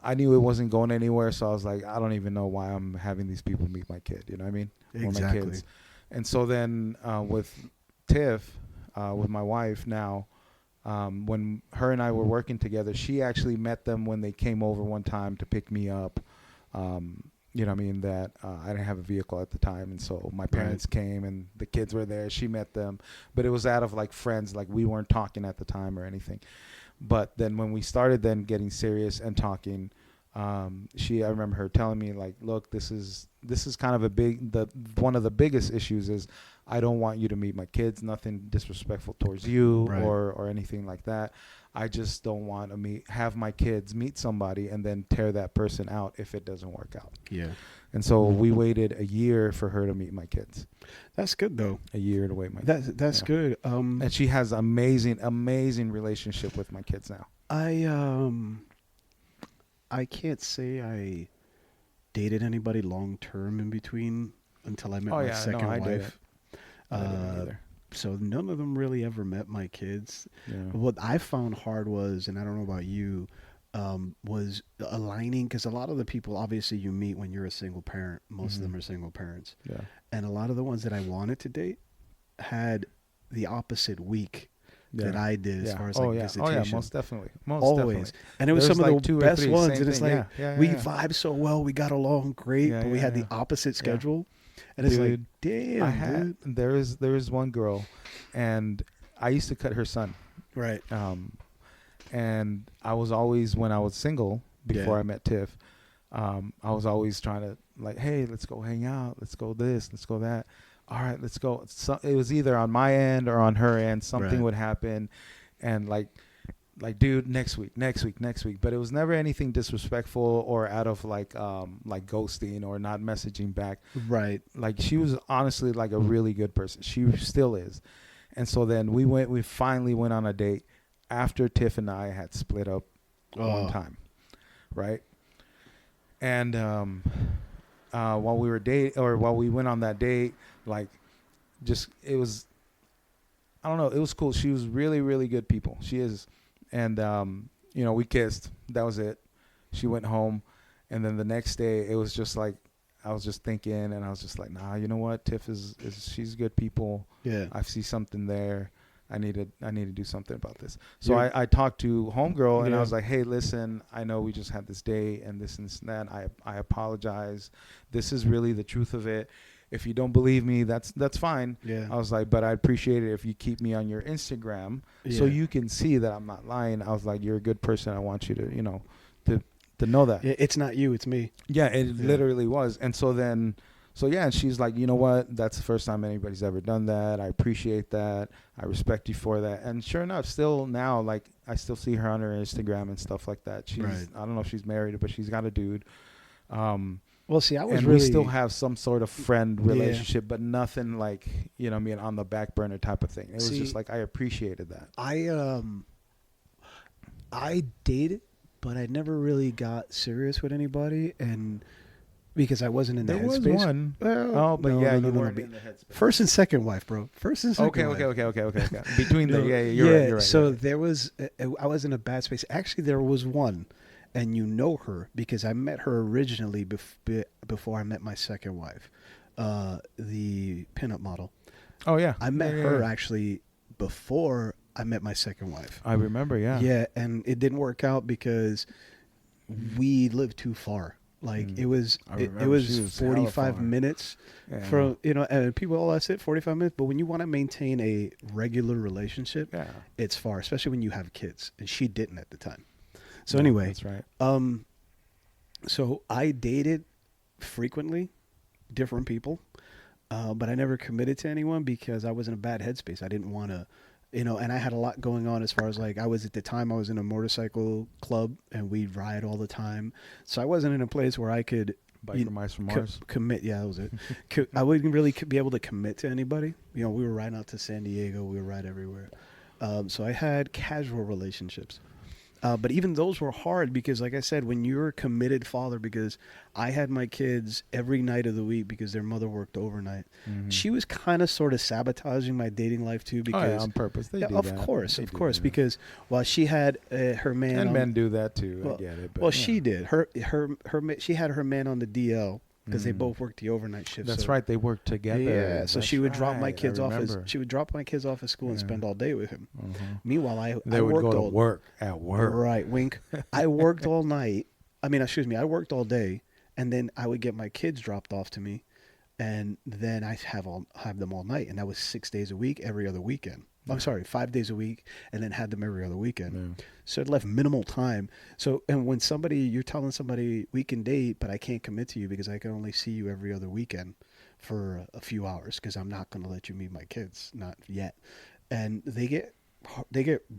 I knew it wasn't going anywhere. So I was like, I don't even know why I'm having these people meet my kid. You know what I mean? Exactly. Or my kids. And so then with Tiff. With my wife now, when her and I were working together, she actually met them when they came over one time to pick me up. you know what I mean, that I didn't have a vehicle at the time. And so my parents came and the kids were there. She met them. But it was out of like friends. Like we weren't talking at the time or anything. But then when we started then getting serious and talking, I remember her telling me like, look, this is kind of one of the biggest issues is I don't want you to meet my kids, nothing disrespectful towards you or anything like that. I just don't want to have my kids meet somebody and then tear that person out if it doesn't work out. Yeah. And so we waited a year for her to meet my kids. That's good though. A year to wait That's good. And she has amazing relationship with my kids now. I can't say I dated anybody long term in between until I met my second wife. I didn't either. So none of them really ever met my kids. Yeah. What I found hard was, and I don't know about you, was aligning, because a lot of the people obviously you meet when you're a single parent, most of them are single parents. Yeah. And a lot of the ones that I wanted to date had the opposite week that I did as far as visitation. Oh yeah, most definitely. Always. And it was There's some of like the 2 or best 3, ones. same And it's thing. like, we vibe so well. We got along great, but we had the opposite schedule. And it's like, damn, dude. There is one girl, and I used to cut her son. Right. And I was always, when I was single, before I met Tiff, I was always trying to like, hey, let's go hang out. Let's go this, let's go that. All right, let's go. So it was either on my end or on her end. Something would happen. And like, dude, next week. But it was never anything disrespectful or out of like ghosting or not messaging back. Right. Like she was honestly like a really good person. She still is. And so then we finally went on a date after Tiff and I had split up one time. Right. And while we went on that date, like it was, I don't know, it was cool. She was really, really good people. She is. And, we kissed. That was it. She went home. And then the next day, it was just like, I was just thinking, and I was just like, nah, you know what? Tiff she's good people. Yeah. I see something there. I need to do something about this. So I talked to homegirl, and I was like, hey, listen, I know we just had this day and this and that. I apologize. This is really the truth of it. If you don't believe me, that's fine. Yeah. I was like, but I'd appreciate it if you keep me on your Instagram so you can see that I'm not lying. I was like, you're a good person. I want you to, to know that. It's not you, it's me. Yeah, it literally was. And so then, and she's like, you know what? That's the first time anybody's ever done that. I appreciate that. I respect you for that. And sure enough, still now, like, I still see her on her Instagram and stuff like that. She's, I don't know if she's married, but she's got a dude. Well, see, we still have some sort of friend relationship, but nothing like, on the back burner type of thing. It was just like, I appreciated that. I dated, but I never really got serious with anybody, and because I wasn't in the headspace. There was one. Well, you weren't in the headspace. First and second wife, bro. First and second wife. Okay. Between you're right. So there was, I was in a bad space. Actually, there was one. And you know her because I met her originally before I met my second wife, the pinup model. Oh, yeah. I met her actually before I met my second wife. I remember, yeah. Yeah, and it didn't work out because we lived too far. Like it was 45 minutes from, and people always say 45 minutes. But when you want to maintain a regular relationship, it's far, especially when you have kids. And she didn't at the time. So anyway, that's right. So I dated frequently different people, but I never committed to anyone because I was in a bad headspace. I didn't want to, and I had a lot going on as far as like I was in a motorcycle club and we'd ride all the time. So I wasn't in a place where I could Biker Mice from Mars. Commit. Yeah, that was it. I wouldn't really be able to commit to anybody. We were riding out to San Diego. We would ride everywhere. So I had casual relationships. But even those were hard because, like I said, when you're a committed father, because I had my kids every night of the week because their mother worked overnight. Mm-hmm. She was kind of sort of sabotaging my dating life too. Because on purpose, of course, because while she had her man, and men do that too. I get it. But she did. She had her man on the DL. Because they both worked the overnight shift. That's right. They worked together. Yeah. So she would drop my kids off. She would drop my kids off at school and spend all day with him. Mm-hmm. Meanwhile, I would worked go to work at work. Right. Wink. I worked all night. I worked all day, and then I would get my kids dropped off to me, and then I have them all night, and that was 6 days a week, every other weekend. I'm sorry, 5 days a week, and then had them every other weekend. So it left minimal time. So, and when you're telling somebody we can date, but I can't commit to you because I can only see you every other weekend for a few hours because I'm not going to let you meet my kids, not yet. And they get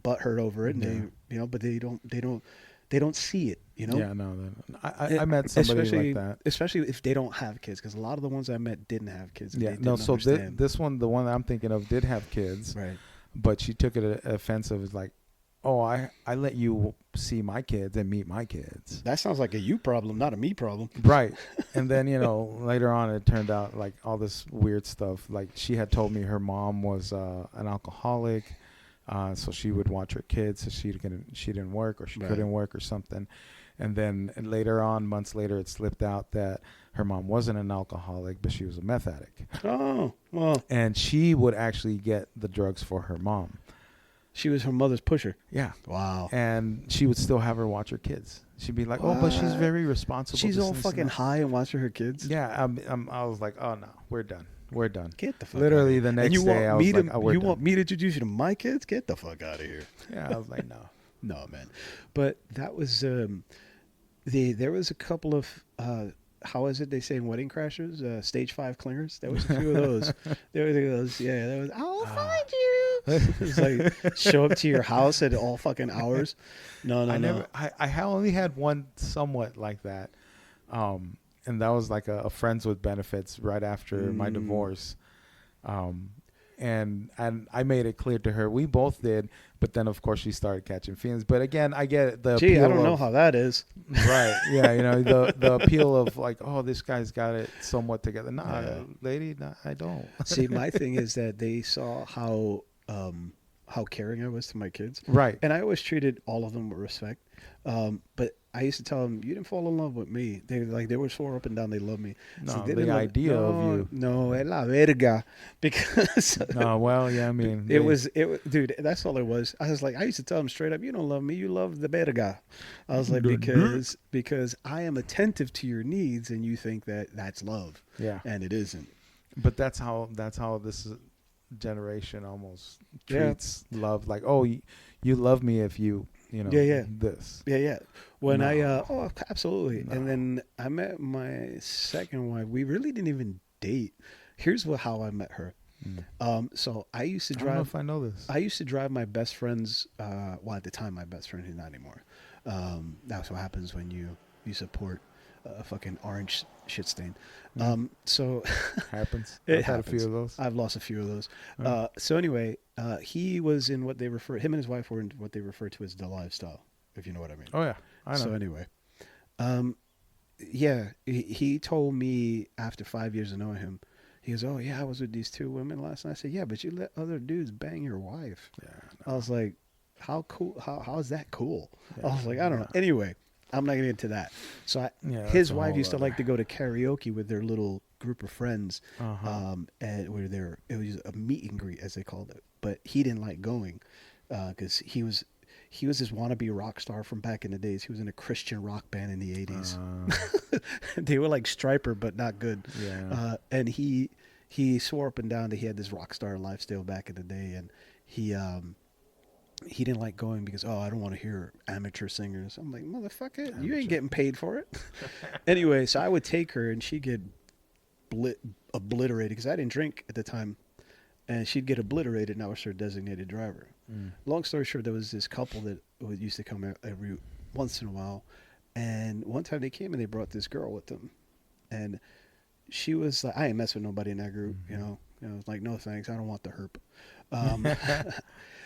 butthurt over it, and but they don't see it, Yeah, no. I met somebody like that, especially if they don't have kids, because a lot of the ones I met didn't have kids. And yeah, they no. didn't So understand. this one, the one I'm thinking of, did have kids, Right. but she took it offensive. It's like, oh, I let you see my kids and meet my kids. That sounds like a you problem, not a me problem. Right. And then, later on it turned out like all this weird stuff. Like she had told me her mom was an alcoholic. So she would watch her kids so she didn't work, or she couldn't work or something. And then later on, months later, it slipped out that her mom wasn't an alcoholic, but she was a meth addict. Oh, well. And she would actually get the drugs for her mom. She was her mother's pusher. Yeah. Wow. And she would still have her watch her kids. She'd be like, "Oh, but she's very responsible." She's all this, fucking and high and watching her kids. Yeah. I was like, "Oh no, we're done. We're done." Get the fuck Literally out the of here. next day, I was like, "Oh, we're you done." want me to introduce you to my kids? Get the fuck out of here. Yeah, I was like, "No." No, man. But that was there was a couple of how is it they say in Wedding Crashers? Stage 5 clingers. There was a few of those. There were those. Yeah, there was. I'll find you. It's like show up to your house at all fucking hours. No. I only had one somewhat like that, and that was like a friends with benefits right after my divorce, and I made it clear to her we both did, but then of course she started catching feelings. But again, I get the Gee, appeal I don't know how that is. Right? Yeah, the appeal of like, oh, this guy's got it somewhat together. Nah, lady, nah, I don't. See, my thing is that they saw how caring I was to my kids. Right. And I always treated all of them with respect. But I used to tell them, you didn't fall in love with me. They were swore up and down they loved me. No, So they the didn't idea of you. No, es la verga. Because No, well, yeah, I mean, it was, dude, that's all it was. I was like, I used to tell them straight up, you don't love me, you love the verga. I was like, because I am attentive to your needs and you think that that's love. Yeah. And it isn't. But that's how this generation almost treats love. Like, oh, you love me if you this. Yeah. When No. absolutely. No. And then I met my second wife. We really didn't even date. Here's how I met her. So I used to drive. I don't know if I know this. I used to drive my best friend's. At the time, my best friend, who's not anymore. That's what happens when you support a fucking orange shit stain. So Happens. It I've had happens. a few of those. I've lost a few of those. So anyway, he was in what they refer. Him and his wife were in what they refer to as the lifestyle, if you know what I mean. Oh yeah, I know. So anyway, he told me after 5 years of knowing him, he goes, "Oh yeah, I was with these 2 women last night." I said, "Yeah, but you let other dudes bang your wife." Yeah, I was like, "How cool? How is that cool?" Yeah, I was like, "I don't know." Anyway, I'm not gonna get into that. So that's his a wife whole used to other- like to go to karaoke with their little group of friends, Uh-huh. and it was a meet and greet as they called it. But he didn't like going because he was this wannabe rock star from back in the days. He was in a Christian rock band in the 80s. They were like Striper, but not good. Yeah. And he swore up and down that he had this rock star lifestyle back in the day, and he didn't like going because, I don't want to hear amateur singers. I'm like, motherfucker, you ain't getting paid for it. Anyway, so I would take her and she'd get obliterated because I didn't drink at the time. And she'd get obliterated and I was her designated driver. Long story short, there was this couple that used to come every once in a while. And one time they came and they brought this girl with them. And she was like, I ain't mess with nobody in that group, like, no thanks, I don't want the herp.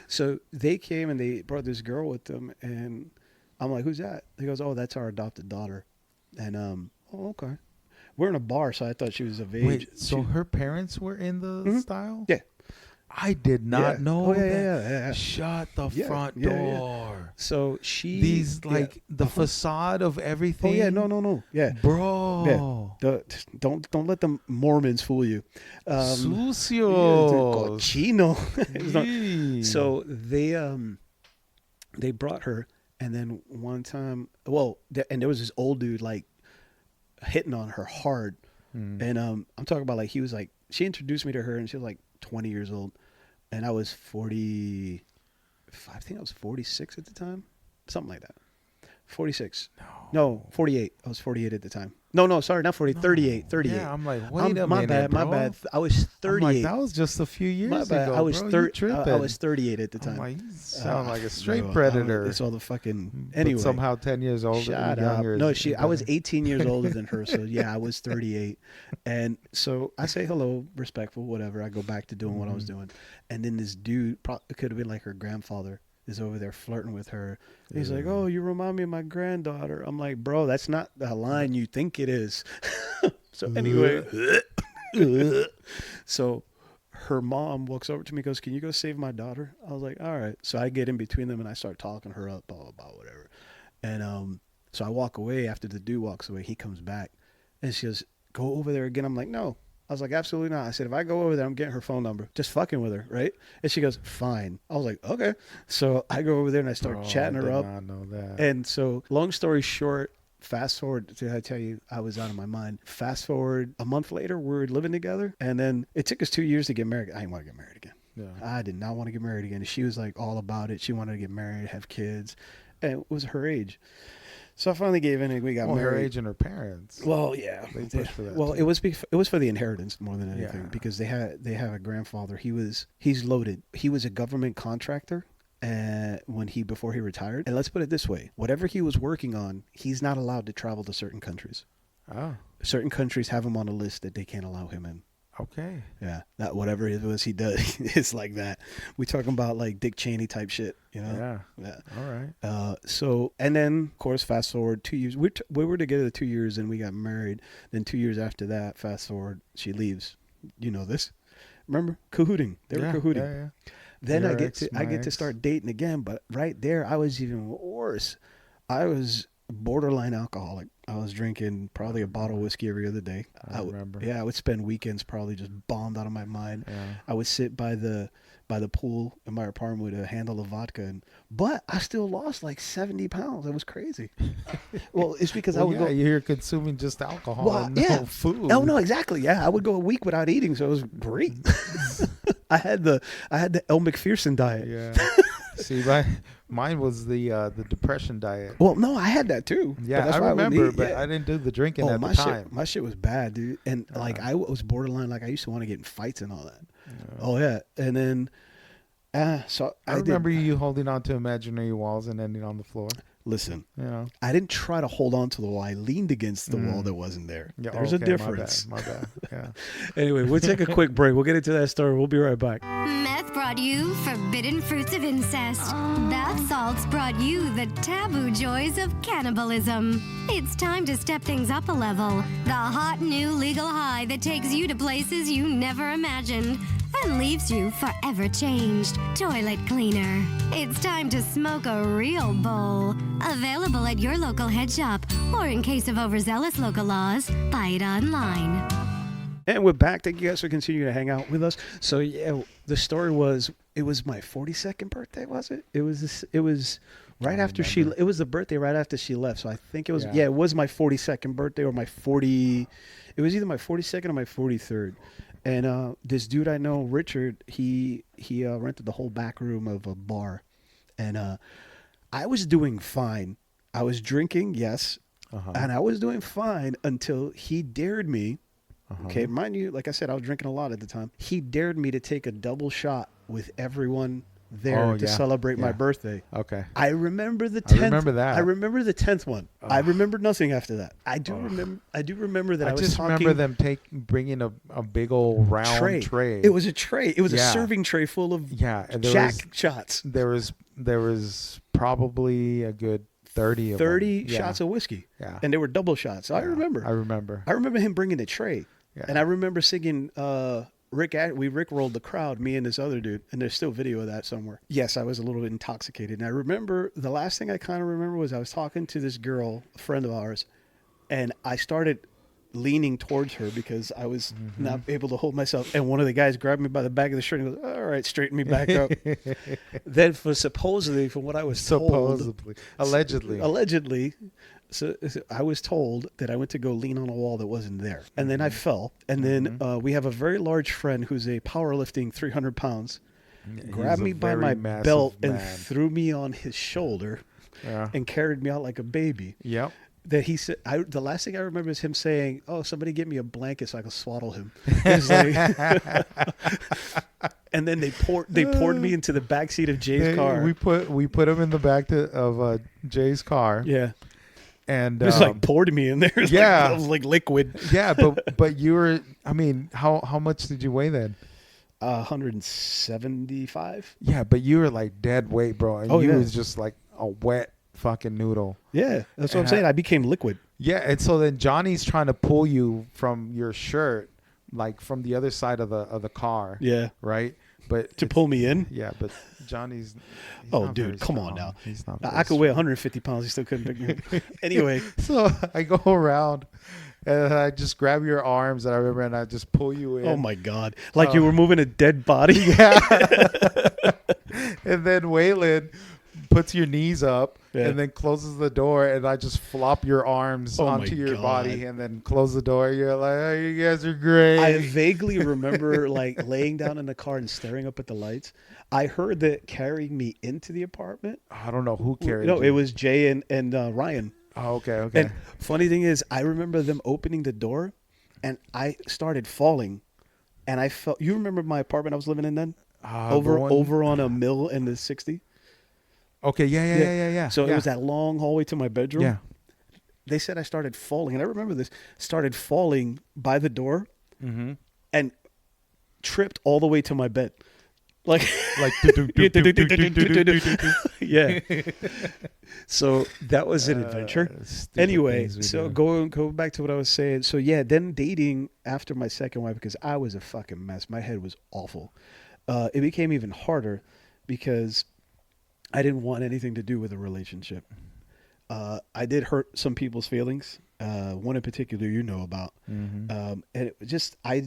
So they came and they brought this girl with them, and I'm like, who's that? He goes, oh, that's our adopted daughter. And okay. We're in a bar, so I thought she was of age. Wait, so her parents were in the style? Yeah. I did not know that. Yeah. Shut the Yeah, front yeah, door. So she These the facade of everything. Oh yeah, no. Yeah. Bro. Yeah. Don't let the Mormons fool you. Sucio. Cochino. Yee. So they brought her, and then one time, and there was this old dude, like hitting on her hard. And I'm talking about like, he was like, she introduced me to her and she was like 20 years old. And I was 40, I think I was 46 at the time. Something like that. 46. No, 48. I was 48 at the time. No, sorry, not 40. 38. Yeah, I'm like, wait a my minute, bad, bro. my bad. I was 38. I'm like, that was just a few years my bad. ago, I was bro. I was 38 at the time. I'm like, you sound like a straight No, predator. It's all the fucking But anyway. somehow 10 years older. Shut and up. younger. No, I was 18 years older than her, so yeah, I was 38. And so I say hello, respectful, whatever. I go back to doing what I was doing, and then this dude, it could have been like her grandfather, is over there flirting with her. He's like, "Oh, you remind me of my granddaughter." I'm like, "Bro, that's not the line you think it is." So anyway, so her mom walks over to me, goes, "Can you go save my daughter?" I was like, "All right." So I get in between them and I start talking her up, blah blah blah, whatever. And so I walk away. After the dude walks away, he comes back, and she goes, "Go over there again." I'm like, "No." I was like, "Absolutely not." I said, "If I go over there, I'm getting her phone number. Just fucking with her, right?" And she goes, "Fine." I was like, "Okay." So I go over there and I start chatting her up. I know that. And so, long story short, fast forward to I tell you, I was out of my mind. Fast forward a month later, we're living together, and then it took us 2 years to get married. I didn't want to get married again. Yeah. I did not want to get married again. She was like all about it. She wanted to get married, have kids, and it was her age. So I finally gave in and we got married. Her age and her parents. Well, yeah. They pushed for that. Well, too. it was for the inheritance more than anything, Yeah. because they have a grandfather. He's loaded. He was a government contractor before he retired. And let's put it this way: whatever he was working on, he's not allowed to travel to certain countries. Oh, Certain countries have him on a list that they can't allow him in. okay. Yeah, that whatever it was he does, it's like that. We talking about like Dick Cheney type shit, you know? Yeah. All right. So, and then of course, fast forward 2 years. We were together 2 years and we got married. Then 2 years after that, fast forward, she leaves. You know this? Remember cahooting? They were cahooting. Yeah. Then Your I ex, get my to ex. start dating again, but right there I was even worse. I was borderline alcoholic. I was drinking probably a bottle of whiskey every other day. I remember. Yeah, I would spend weekends probably just bombed out of my mind. Yeah. I would sit by the pool in my apartment with a handle of vodka, but I still lost like 70 pounds. It was crazy. Well, it's because I would go. You're consuming just alcohol Well, and yeah. no food. No, exactly. Yeah, I would go a week without eating, so it was great. I had the Elle Macpherson diet. Yeah. See, mine was the depression diet. Well, no, I had that too. But Yeah, that's I why wouldn't remember, eat. but Yeah. I didn't do the drinking at the my time. shit, my shit was bad, dude. And like I was borderline. Like I used to want to get in fights and all that. Oh yeah, and then so I remember you holding on to imaginary walls and ending on the floor. Listen, You know. I didn't try to hold on to the wall. I leaned against the wall that wasn't there. Yeah, There's okay, a difference. My bad. Yeah. Anyway, we'll take a quick break. We'll get into that story. We'll be right back. Meth brought you forbidden fruits of incest. Bath salts brought you the taboo joys of cannibalism. It's time to step things up a level. The hot new legal high that takes you to places you never imagined and leaves you forever changed. Toilet cleaner. It's time to smoke a real bowl. Available at your local head shop, or in case of overzealous local laws, buy it online. And we're back. Thank you guys for continuing to hang out with us. So yeah, the story was, it was my 42nd birthday, was it? It was right after it was the birthday right after she left. So I think it was, it was my 42nd birthday or it was either my 42nd or my 43rd. And this dude I know, Richard, he rented the whole back room of a bar. And I was doing fine. I was drinking, yes. And I was doing fine until he dared me. Okay, mind you, like I said, I was drinking a lot at the time. He dared me to take a double shot with everyone there to celebrate my birthday. Okay. I remember the 10th. I remember that. I remember the 10th one. I remember nothing after that. I do remember that I was just talking. remember them bringing a big old round tray. It was a tray. It was a serving tray full of and Jack shots. There was probably a good 30 of 30 them. shots of whiskey. Yeah. And they were double shots. So I remember. I remember. I remember him bringing a tray. Yeah. And I remember singing Rick rolled the crowd, me and this other dude, and there's still video of that somewhere. Yes, I was a little bit intoxicated. And I remember the last thing I kind of remember was I was talking to this girl, a friend of ours, and I started leaning towards her because I was not able to hold myself. And one of the guys grabbed me by the back of the shirt and goes, "All right, straighten me back up." Then from what I was told, allegedly, So I was told that I went to go lean on a wall that wasn't there. And then I fell. And then we have a very large friend who's a powerlifting 300 pounds, grabbed me by my belt and threw me on his shoulder and carried me out like a baby. Yep. That he said, the last thing I remember is him saying, "Oh, somebody get me a blanket so I can swaddle him." Like, and then they poured me into the back seat of Jay's car. We put him in the back of Jay's car. Yeah, and it like poured me in there. It was like liquid. Yeah, but you were. I mean, how much did you weigh then? 175. Yeah, but you were like dead weight, bro. And you was just like a wet fucking noodle. Yeah, that's what I'm saying. I became liquid. Yeah, and so then Johnny's trying to pull you from your shirt, like from the other side of the car. Yeah, right. But to pull me in. Yeah, but Johnny's. Oh, dude, come on now. He's not. I could weigh 150 pounds. He still couldn't pick me up. Anyway, so I go around. And I just grab your arms, and I remember, and I just pull you in. Oh my God! Like you were moving a dead body. Yeah. And then Waylon puts your knees up, and then closes the door, and I just flop your arms onto your body, and then close the door. You're like, "Oh, you guys are great." I vaguely remember like laying down in the car and staring up at the lights. I heard that carrying me into the apartment. I don't know who carried. No, it was Jay and Ryan. Oh, okay. And funny thing is, I remember them opening the door, and I started falling, and I felt. You remember my apartment I was living in then? Over on a mill in the 60. Okay. Yeah. So it was that long hallway to my bedroom. Yeah. They said I started falling, and I remember this. Started falling by the door, and tripped all the way to my bed. Like yeah. So that was an adventure. Anyway, so go back to what I was saying. So yeah, then dating after my second wife, because I was a fucking mess. My head was awful. It became even harder because I didn't want anything to do with a relationship. I did hurt some people's feelings. One in particular, you know about. And it just, I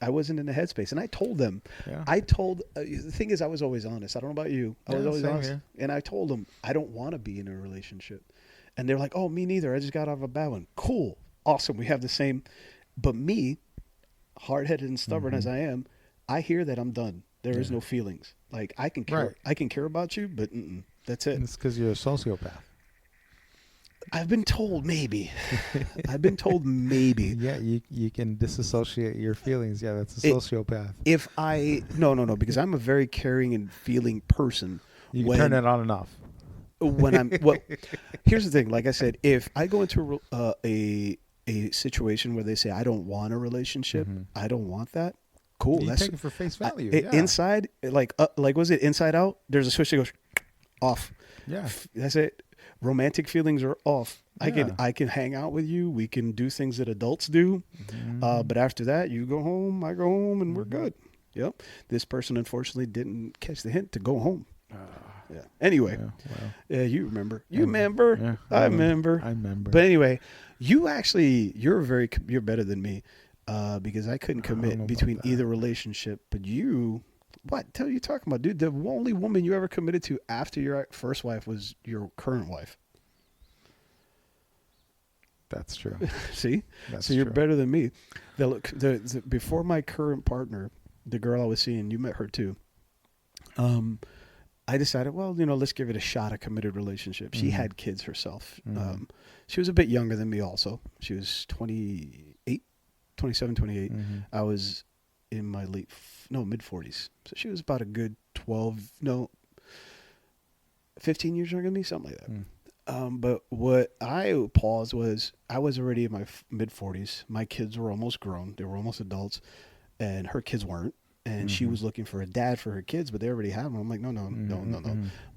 wasn't in the headspace. And I told them, the thing is, I was always honest. I don't know about you. I was always honest. Here. And I told them, I don't want to be in a relationship. And they're like, oh, me neither. I just got out of a bad one. Cool. Awesome. We have the same. But me, hard-headed and stubborn as I am, I hear that I'm done. There is no feelings. Like, I can care. I can care about you, but that's it. It's because you're a sociopath. I've been told maybe. Yeah, you can disassociate your feelings. Yeah, that's a sociopath. No, because I'm a very caring and feeling person. You can turn it on and off. Here's the thing. Like I said, if I go into a situation where they say I don't want a relationship, I don't want that. Cool. You take it for face value. Inside, like was it Inside Out? There's a switch that goes off. Yeah, that's it. Romantic feelings are off. I can hang out with you. We can do things that adults do. But after that, you go home, I go home, and we're good. Yep. This person, unfortunately, didn't catch the hint to go home. Yeah. Anyway, you remember. You remember. Yeah, I remember. But anyway, you're better than me because I couldn't commit between either relationship. But what are you talking about, dude? The only woman you ever committed to after your first wife was your current wife. That's true. See? So you're better than me. Before my current partner, the girl I was seeing, you met her too. I decided, let's give it a shot, a committed relationship. She had kids herself. She was a bit younger than me also. She was 27, 28. I was in my mid-40s. So she was about a good 15 years younger than me, something like that. But what I paused was I was already in my mid-40s. My kids were almost grown. They were almost adults. And her kids weren't. And she was looking for a dad for her kids, but they already have them. I'm like, no.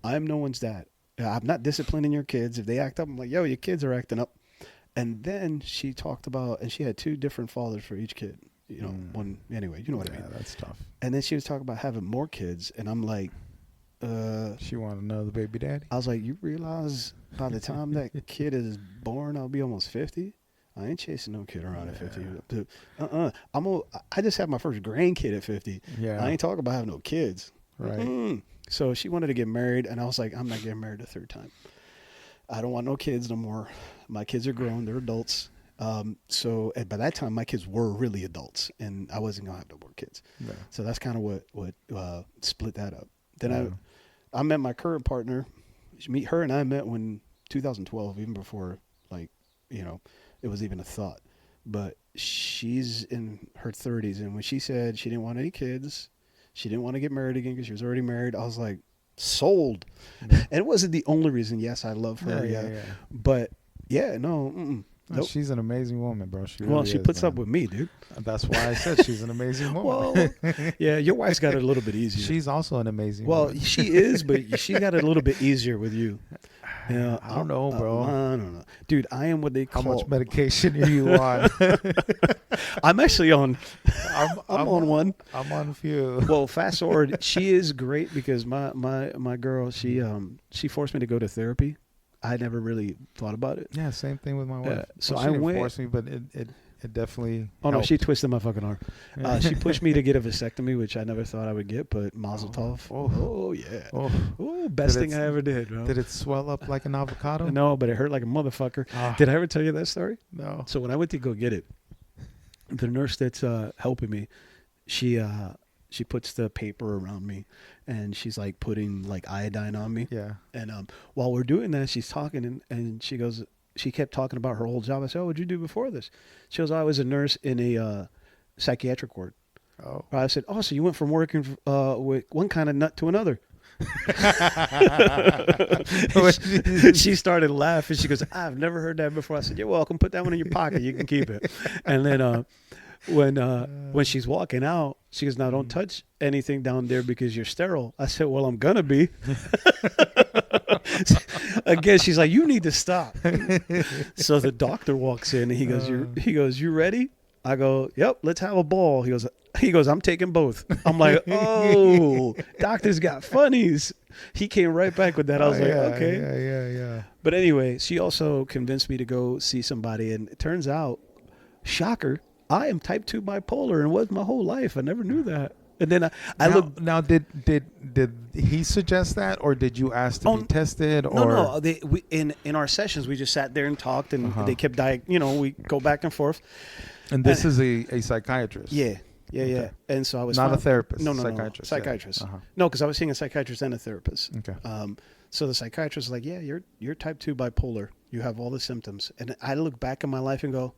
I'm no one's dad. I'm not disciplining your kids. If they act up, I'm like, yo, your kids are acting up. And then she talked about, and she had 2 different fathers for each kid. One, anyway, you know what I mean? Yeah, that's tough. And then she was talking about having more kids. And I'm like, she wanted to know the baby daddy. I was like, you realize by the time that kid is born, I'll be almost 50? I ain't chasing no kid around at 50. I just had my first grandkid at 50. Yeah. I ain't talking about having no kids. Right. So she wanted to get married, and I was like, I'm not getting married a third time. I don't want no kids no more. My kids are grown; they're adults. So and by that time, my kids were really adults, and I wasn't gonna have no more kids. Yeah. So that's kind of what split that up. Then I met my current partner. Her and I met when 2012, even before it was even a thought. But she's in her 30s, and when she said she didn't want any kids, she didn't want to get married again because she was already married, I was like, sold. Yeah. And it wasn't the only reason. Yes, I love her. Yeah. But yeah, no. No, Nope. she's an amazing woman, bro. She really She is, puts man. up with me, dude. That's why I said she's an amazing woman. Well, yeah, your wife's got it a little bit easier. She's also an amazing Well, woman. she is, but she got it a little bit easier with you. Yeah, I don't know, bro. I don't know, dude. I am what they How call. much medication are you on? I'm actually on. I'm on one. I'm on a few. Well, fast forward. She is great because my girl, she forced me to go to therapy. I never really thought about it. Yeah, same thing with my wife. So Well, I she didn't went. force me, but it definitely. Oh no, helped. she twisted my fucking arm. She pushed me to get a vasectomy, which I never thought I would get, but Mazel Tov. Oh yeah. Oh, Best Did thing it- I ever did, bro. did it swell up like an avocado? No, but it hurt like a motherfucker. Ah. Did I ever tell you that story? No. So when I went to go get it, the nurse that's helping me, she puts the paper around me, and she's like putting like iodine on me. Yeah. And while we're doing that, she's talking, and she goes, she kept talking about her old job. I said, "Oh, what'd you do before this?" She goes, "I was a nurse in a psychiatric ward." Oh. I said, "Oh, so you went from working with one kind of nut to another." She started laughing. She goes, "I've never heard that before." I said, "You're welcome. Put that one in your pocket. You can keep it." And then when she's walking out, she goes, "Now don't touch anything down there because you're sterile." I said, "Well, I'm gonna be." Again, she's like, "You need to stop." So the doctor walks in, and he goes, "You ready?" I go, "Yep, let's have a ball." He goes, "I'm taking both." I'm like, "Oh, doctor's got funnies." He came right back with that. I was like, "Okay." Yeah. But anyway, she also convinced me to go see somebody, and it turns out, shocker, I am type 2 bipolar, and was my whole life. I never knew that. And then I looked. Now, did he suggest that, or did you ask to be tested? Or No. In our sessions, we just sat there and talked, and they kept we go back and forth. And this is a psychiatrist. Yeah. Okay. And so I was not a therapist. No, psychiatrist. psychiatrist. Yeah. No, because I was seeing a psychiatrist and a therapist. Okay. So the psychiatrist was like, "Yeah, you're type 2 bipolar. You have all the symptoms." And I look back in my life and go,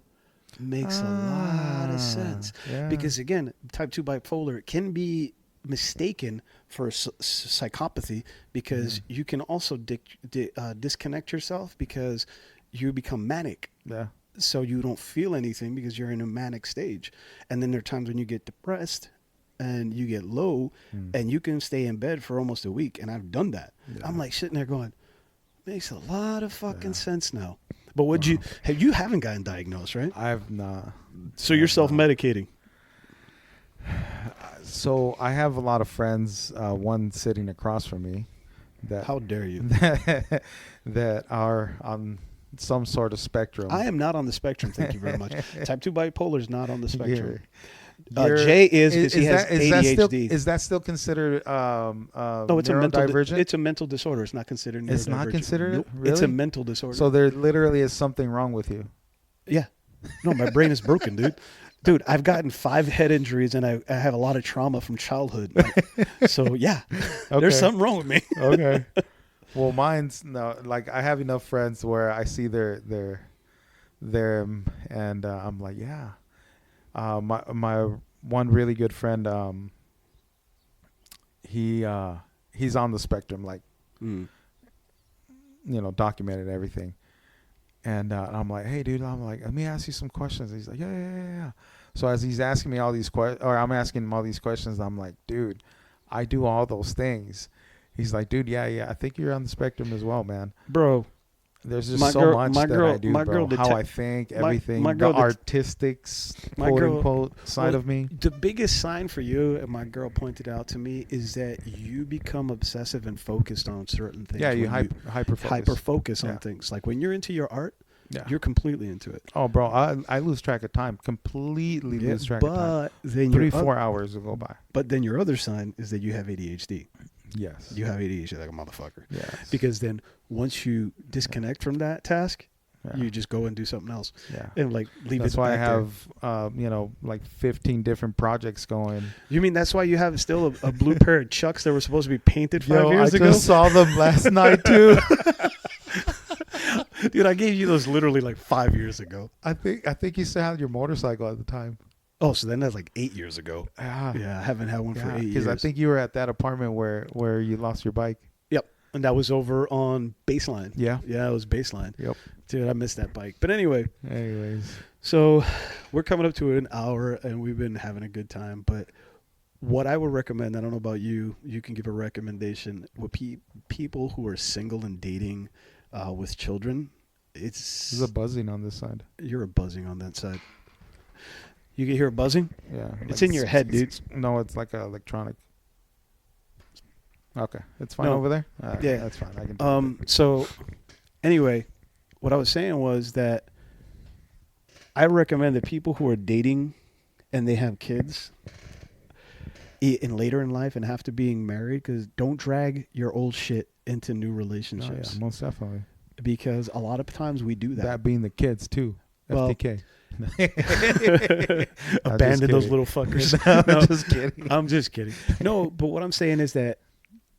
makes a lot of sense. Yeah. Because again, type 2 bipolar can be mistaken for psychopathy because you can also disconnect yourself because you become manic. Yeah. So you don't feel anything because you're in a manic stage. And then there are times when you get depressed and you get low and you can stay in bed for almost a week. And I've done that. Yeah. I'm like sitting there going, makes a lot of fucking sense now. But you haven't gotten diagnosed, right? I've not. So you're self-medicating. So I have a lot of friends, one sitting across from me. How dare you? That are on some sort of spectrum. I am not on the spectrum, thank you very much. Type 2 bipolar is not on the spectrum. You're- Jay is because he has ADHD. Is that still considered No, it's a mental neurodivergent? it's a mental disorder. It's not considered neurodivergent. It's not considered? Nope. Really? It's a mental disorder. So there literally is something wrong with you. Yeah. No, my brain is broken, dude. Dude, I've gotten 5 head injuries and I have a lot of trauma from childhood. So yeah, there's something wrong with me. Okay. Well, mine's no. Like I have enough friends where I see their and I'm like, yeah. My one really good friend, he's on the spectrum, like documented everything. And I'm like, hey, dude, let me ask you some questions. He's like, yeah. So as he's asking me all these questions, or I'm asking him all these questions, I'm like, dude, I do all those things. He's like, dude, yeah, I think you're on the spectrum as well, man. Bro, there's just so much that I do, bro. How I think, everything, the artistic, quote-unquote, side of me. The biggest sign for you, and my girl pointed out to me, is that you become obsessive and focused on certain things. Yeah, you hyper-focus. On things. Like when you're into your art, Yeah. You're completely into it. Oh, bro, I lose track of time. Completely lose track of time. Then 3-4 hours will go by. But then your other sign is that you have ADHD. Yes. You have ADHD like a motherfucker. Yes. Because then once you disconnect from that task, Yeah. you just go and do something else. Yeah. And like leave That's it why I back there. have, like 15 different projects going. You mean that's why you have still a blue pair of Chucks that were supposed to be painted 5 years I ago? just saw them last night too. Dude, I gave you those literally like 5 years ago. I think you still had your motorcycle at the time. Oh, so then that's like 8 years ago. Yeah. Yeah, I haven't had one for 8 years. Because I think you were at that apartment where you lost your bike. Yep. And that was over on Baseline. Yeah. Yeah, it was Baseline. Yep. Dude, I missed that bike. But anyway, Anyways. so we're coming up to an hour and we've been having a good time. But what I would recommend, I don't know about you, you can give a recommendation with people who are single and dating with children. There's a buzzing on this side. You're a buzzing on that side. You can hear a buzzing? Yeah. It's in your head, dude. No, it's like electronic. Okay. It's fine No. over there? All right, Yeah. That's fine. I can do it. So anyway, what I was saying was that I recommend that people who are dating and they have kids in later in life and after being married, because don't drag your old shit into new Oh, relationships. yeah, most definitely. Because a lot of times we do that. That being the kids too. Well, FTK. Abandon those kidding. little fuckers. I'm No, just kidding. I'm just kidding. No, but what I'm saying is that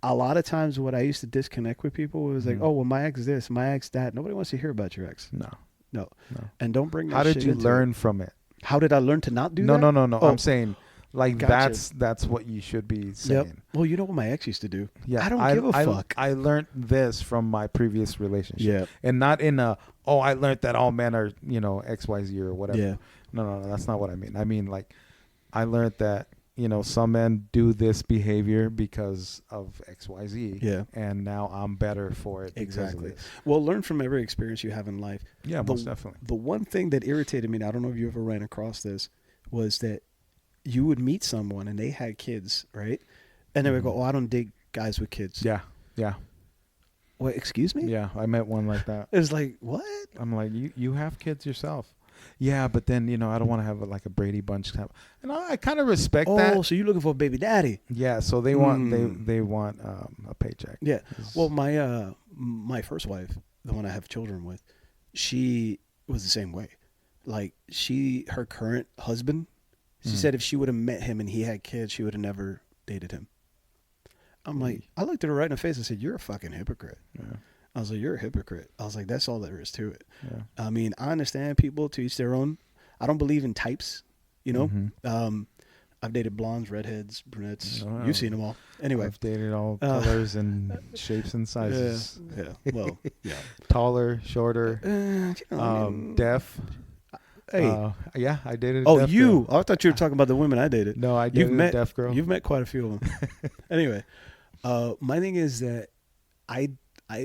a lot of times what I used to disconnect with people was like, Mhm. oh, well, my ex this, my ex that. Nobody wants to hear about your ex. No. No. No. And don't bring that How did shit you into learn it. from it? How did I learn to not do No, that? no. Oh. I'm saying, like, Gotcha. that's what you should be saying. Yep. Well, you know what my ex used to do? Yeah, I don't give a fuck. I learned this from my previous relationship. Yeah. And not in I learned that all men are, XYZ or whatever. Yeah. No, that's not what I mean. I mean, like, I learned that, some men do this behavior because of XYZ. Yeah. And now I'm better for it. Exactly. Because of this. Well, learn from every experience you have in life. Yeah, most definitely. The one thing that irritated me, and I don't know if you ever ran across this, was that you would meet someone and they had kids, right? And they would go, oh, I don't date guys with kids. Yeah. Yeah. What, excuse me? Yeah. I met one like that. It was like, what? I'm like, you have kids yourself. Yeah, but then, I don't want to have like a Brady Bunch type. And I kind of respect Oh, that. so you're looking for a baby daddy. Yeah, so they want Mm. they want a paycheck. Yeah. It's- Well, my first wife, the one I have children with, she was the same way. Like her current husband, she said if she would have met him and he had kids, she would have never dated him. I'm like, I looked at her right in the face and said, "You're a fucking hypocrite." Yeah. I was like, "You're a hypocrite." I was like, "That's all there is to it." Yeah. I mean, I understand people to each their own. I don't believe in types, Mhm. I've dated blondes, redheads, brunettes. Oh, You've seen them all. Anyway, I've dated all colors and shapes and sizes. yeah. Well, yeah. Taller, shorter, I mean, deaf. hey. Yeah, I dated a Oh, deaf you? girl. I thought you were talking about the women I dated. No, I dated a deaf girl. You've met quite a few of them. Anyway, my thing is that I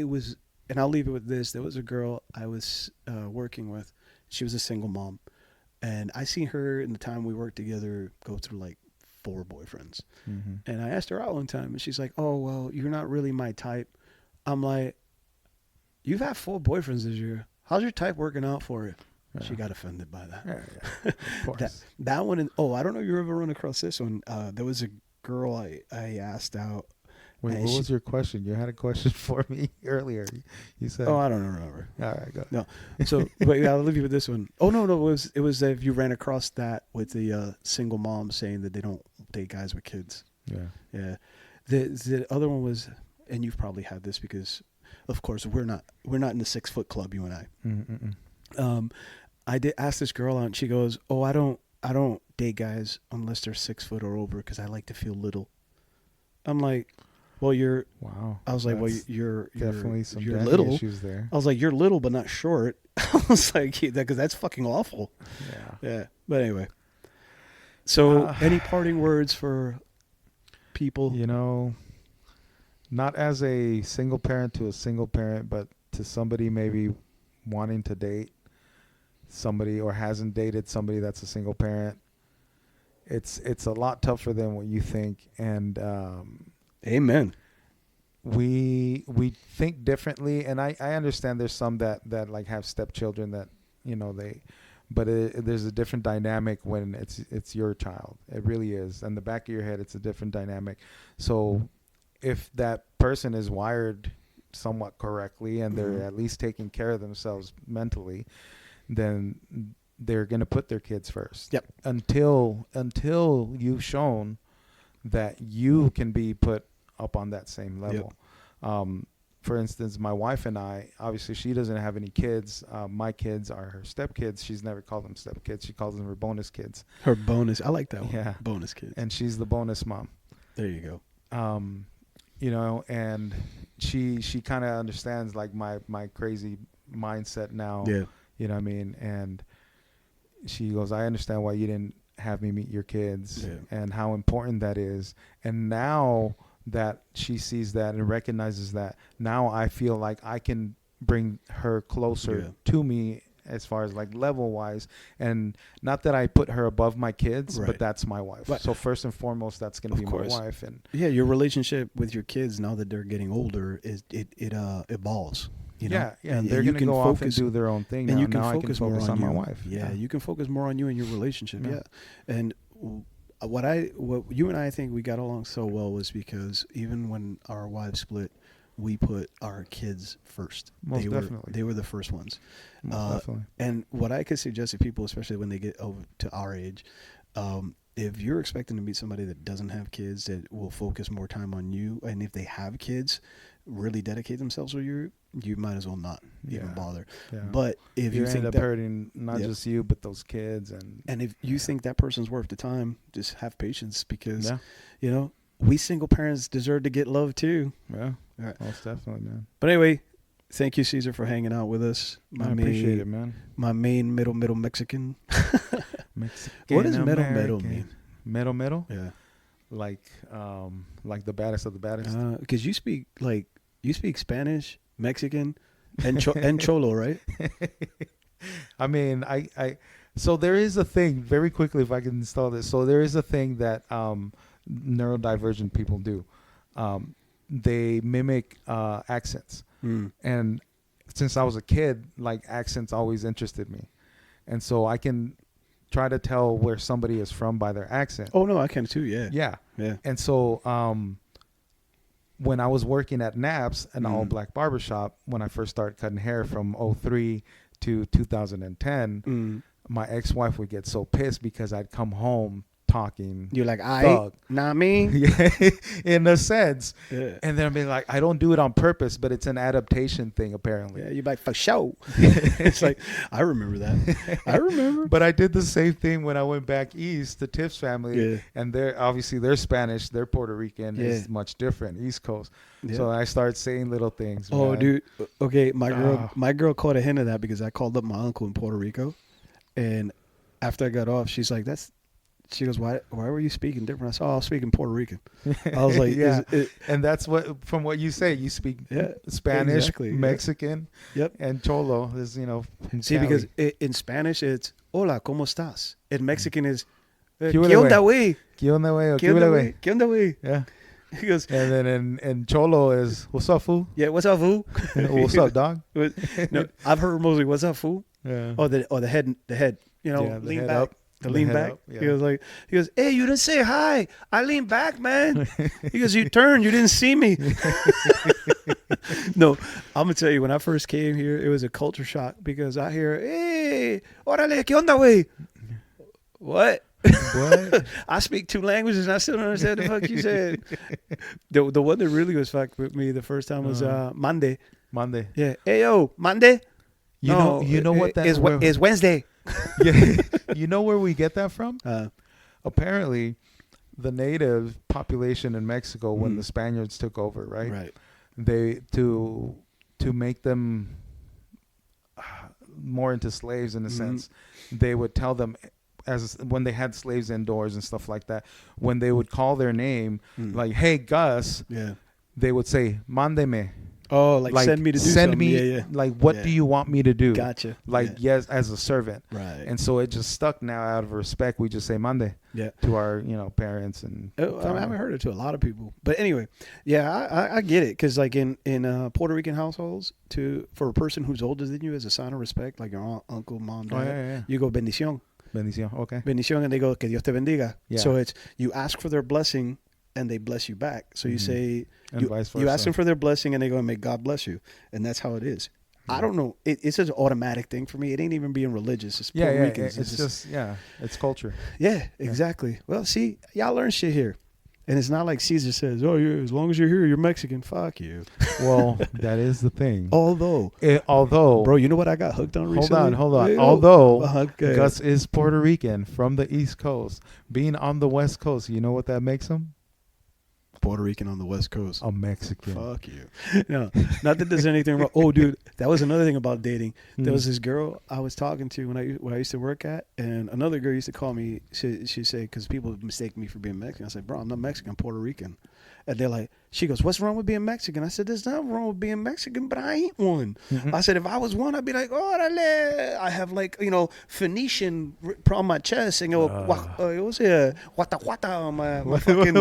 was, and I'll leave it with this. There was a girl I was working with. She was a single mom. And I seen her in the time we worked together go through like 4 boyfriends. Mm-hmm. And I asked her out one time and she's like, oh, well, you're not really my type. I'm like, you've had 4 boyfriends this year. How's your type working out for you? Yeah. She got offended by that. Yeah, of course. That one, I don't know if you ever run across this one. There was a girl I asked out. Wait, and what she- was your question? You had a question for me earlier. You said, Oh, I don't remember. all right, go. No. So, but yeah, I'll leave you with this one. Oh, no, it was if you ran across that with the single mom saying that they don't date guys with kids. Yeah. Yeah. The other one was, and you've probably had this because, of course, we're not in the 6 foot club, you and I. Mm-mm. I did ask this girl out and she goes, oh, I don't date guys unless they're 6 foot or over because I like to feel little. I'm like, well, Wow. I was like, well, That's you're definitely some you're daddy little. issues there. I was like, you're little but not short. I was like, because that's fucking awful. Yeah. Yeah. But anyway. So any parting words for people? Not as a single parent to a single parent, but to somebody maybe wanting to date somebody or hasn't dated somebody that's a single parent. It's a lot tougher than what you think, and Amen. we think differently, and I understand there's some that like have stepchildren that but there's a different dynamic when it's your child. It really is. In the back of your head, it's a different dynamic. So if that person is wired somewhat correctly and they're at least taking care of themselves mentally, then they're going to put their kids first. Yep. Until you've shown that you can be put up on that same level. For instance, my wife and I, obviously she doesn't have any kids. My kids are her stepkids. She's never called them stepkids. She calls them her bonus kids. Her bonus. I like that one. Yeah. Bonus kids. And she's the bonus mom. There you go. You know, and she kind of understands like my crazy mindset now. Yeah. You know what I mean? And she goes, I understand why you didn't have me meet your kids and how important that is. And now that she sees that and recognizes that, now I feel like I can bring her closer to me as far as like level wise. And not that I put her above my kids, but that's my wife. But, so first and foremost, that's going to be my wife. And your relationship with your kids now that they're getting older is it evolves. You know? And they're going to go off and do their own thing. And now. you can now focus I can more focus on my you. wife. Yeah, you can focus more on you and your relationship. Yeah. And what you and I think we got along so well was because even when our wives split, we put our kids first. Most definitely. They were the first ones. Most definitely. And what I could suggest to people, especially when they get over to our age, if you're expecting to meet somebody that doesn't have kids, that will focus more time on you, and if they have kids, really dedicate themselves to you, you might as well not even bother. Yeah. But if you think end up hurting not just you, but those kids, and if you think that person's worth the time, just have patience because you know we single parents deserve to get love too. Yeah, most definitely, man. But anyway, thank you, Cesar, for hanging out with us. I appreciate it, man. My main middle Mexican. Mexican. What does middle mean? Middle? Yeah. Like the baddest of the baddest. Because you speak Spanish, Mexican, and Cholo, right? I mean, I so there is a thing, very quickly if I can install this. So there is a thing that neurodivergent people do. They mimic accents. And since I was a kid, like accents always interested me. And so I can try to tell where somebody is from by their accent. Oh, no, I can too, yeah. Yeah. And so when I was working at Naps, an all-black barbershop, when I first started cutting hair from 2003 to 2010, my ex-wife would get so pissed because I'd come home talking. You're like, thug. Not me. Yeah, in a sense. Yeah. And then I'd be like, I don't do it on purpose, but it's an adaptation thing, apparently. Yeah, you're like, for sure. It's like, I remember that. I remember. But I did the same thing when I went back east to Tiff's family. Yeah. And they're Spanish, they're Puerto Rican. Yeah. It's much different, East Coast. Yeah. So I started saying little things. Oh, man. dude. Okay, my girl caught a hint of that because I called up my uncle in Puerto Rico. And after I got off, she's like, she goes, why were you speaking different? I said, I was speaking Puerto Rican. I was like, and that's from what you say, you speak Spanish, Mexican, and Cholo is, See, Cali. because in Spanish, it's, hola, ¿cómo estás? In Mexican is, ¿Qué onda, güey? ¿Qué onda, güey? ¿Qué onda, güey? ¿Qué onda, güey? Yeah. He goes, and then in Cholo is, what's up, fool? Yeah, what's up, fool? What's up, dog? No, I've heard mostly, what's up, fool? Yeah. Or the head, lean back. Up. The lean back. Up, yeah. He goes, hey, you didn't say hi. I leaned back, man. He goes, you turned, you didn't see me. No, I'm gonna tell you, when I first came here, it was a culture shock because I hear, hey, órale, ¿qué onda, güey? What? I speak 2 languages and I still don't understand the fuck you said. The one that really was fucked with me the first time was Monday. Monday. Yeah. Hey, yo, Monday? You know what that is Wednesday. Yeah. You know where we get that from? Apparently, the native population in Mexico, when the Spaniards took over, right? They to make them more into slaves in a sense, they would tell them, as when they had slaves indoors and stuff like that, when they would call their name, like, hey, Gus, they would say, mándeme. Oh, like send me to do something. Send me, like, what do you want me to do? Gotcha. Like, yes, as a servant. Right. And so it just stuck now out of respect. We just say mande to our, parents. And I haven't heard it to a lot of people. But anyway, I get it. Because like in Puerto Rican households, for a person who's older than you, as a sign of respect, like your aunt, uncle, mom, dad, you go bendición. Bendición, okay. Bendición, and they go, que Dios te bendiga. Yeah. So it's, you ask for their blessing and they bless you back. So you say, And vice versa. you ask them for their blessing, and they go and may God bless you, and that's how it is. I don't know. It's an automatic thing for me. It ain't even being religious. It's Puerto Ricans. It's just it's culture. Yeah, exactly. Well, see, y'all learn shit here. And it's not like Cesar says, oh, as long as you're here, you're Mexican. Fuck you. Well, that is the thing. Although, Bro, you know what I got hooked on recently? Hold on. Hey, Although okay. Gus is Puerto Rican from the East Coast, being on the West Coast, you know what that makes him? Puerto Rican on the West Coast. A Mexican. Fuck you. No, not that there's anything wrong. Oh, dude, that was another thing about dating. There was this girl I was talking to when I used to work at, and another girl used to call me. She say, because people mistake me for being Mexican. I said, bro, I'm not Mexican, I'm Puerto Rican. And they're like, she goes, what's wrong with being Mexican? I said, there's nothing wrong with being Mexican, but I ain't one. I said, if I was one, I'd be like, orale. I have like, Phoenician on my chest and it was wata wata on my fucking,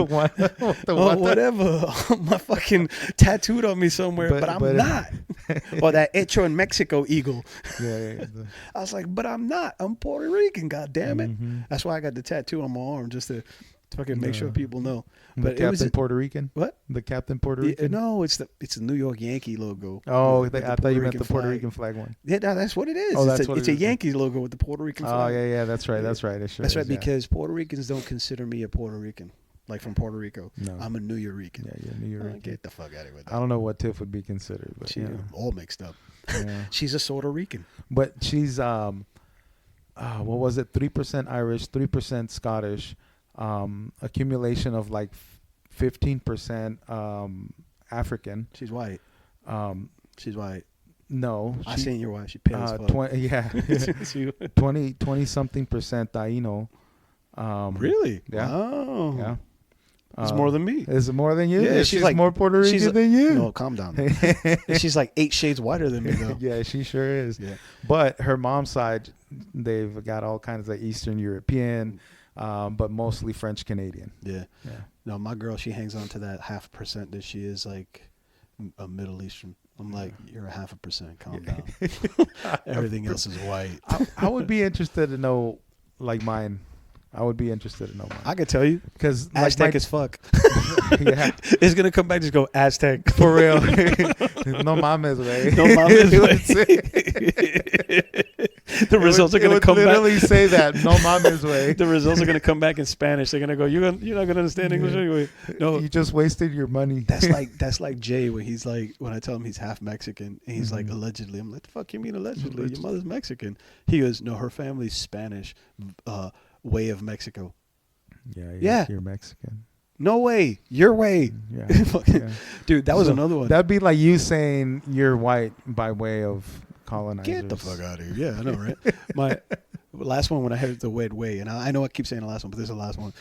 whatever, my fucking tattooed on me somewhere, but I'm not. Or that hecho in Mexico eagle. Yeah. I was like, but I'm not. I'm Puerto Rican, God damn it. That's why I got the tattoo on my arm, just to fucking make sure people know. But the Captain Puerto Rican? What? The Captain Puerto Rican? No, it's the New York Yankee logo. Oh, With I thought you meant the Puerto Rican flag one. Yeah, no, that's what it is. Oh, It's a Yankees logo with the Puerto Rican flag. Oh, yeah, that's right. That's right. That's right, because Puerto Ricans don't consider me a Puerto Rican, like from Puerto Rico. No. I'm a New Yorker. Yeah, you're New York. Get the fuck out of here. I don't know what Tiff would be considered, but She's all mixed up. Yeah. She's a Puerto Rican. But she's what was it? 3% Irish, 3% Scottish, accumulation of like 15% African. She's white. She's white. No, I seen your wife. She pale as fuck. 20 something percent Taino. Really? Yeah. Wow. Yeah. It's more than me. Is it more than you? Yeah, she's like more Puerto Rican than you. No, calm down. She's like 8 shades whiter than me, though. Yeah, she sure is. Yeah. But her mom's side, they've got all kinds of Eastern European, but mostly French Canadian. Yeah. No, my girl, she hangs on to that 0.5% that she is like a Middle Eastern. I'm like, you're 0.5%. Calm down. Everything else is white. I would be interested to know, like mine. I would be interested to know mine. I could tell you. Because Aztec as fuck. Yeah. It's going to come back, just go Aztec. For real. No mames, güey. No mames, The results are going to come back. literally say that. No mames, way. The results are going to come back in Spanish. They're going to go, you're not going to understand English anyway. No. You just wasted your money. That's like Jay when he's like, when I tell him he's half Mexican and he's like, allegedly. I'm like, the fuck you mean allegedly? Your mother's Mexican. He goes, no, her family's Spanish, way of Mexico. Yeah. You're Mexican. No way. Your way. Yeah. Dude, that was another one. That'd be like you saying you're white by way of colonizers. Get the fuck out of here. Yeah, I know, right? My last one when I heard the word way, and I know I keep saying the last one, but this is the last one.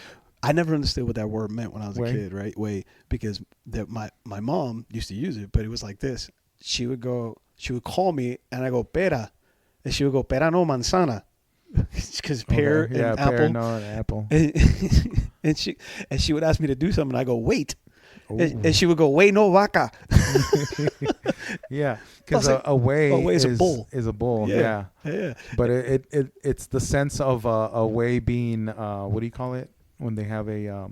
I never understood what that word meant when I was a kid, right? Way, because my mom used to use it, but it was like this. She would call me, and I go, pera. And she would go, pera no manzana. Because pear and apple. Pear, no, and apple. And she would ask me to do something, and I go, wait. And she would go, way no vaca. Yeah, because a way is a bull. Is a bull. Yeah. But it's the sense of a way being what do you call it when they have a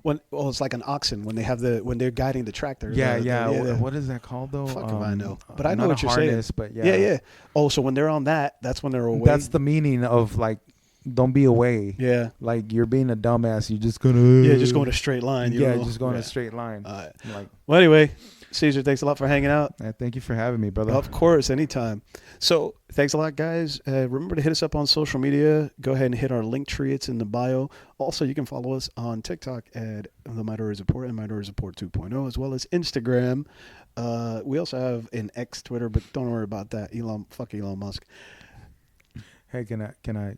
it's like an oxen when they're guiding the tractor. What is that called though? Fuck if I know, but I know what you're harness, saying. But yeah. Oh, so when they're on that, that's when they're away. That's the meaning of like, don't be away. Yeah, like you're being a dumbass. You're just gonna just go in a straight line. Just go in a straight line. Well, anyway, Cesar, thanks a lot for hanging out. Thank you for having me, brother. Of course, anytime. So thanks a lot, guys. Remember to hit us up on social media. Go ahead and hit our link tree. It's in the bio. Also, you can follow us on TikTok at The Minority Report and Minority Report 2.0, as well as Instagram. We also have an X Twitter, but don't worry about that. Fuck Elon Musk. Hey, can I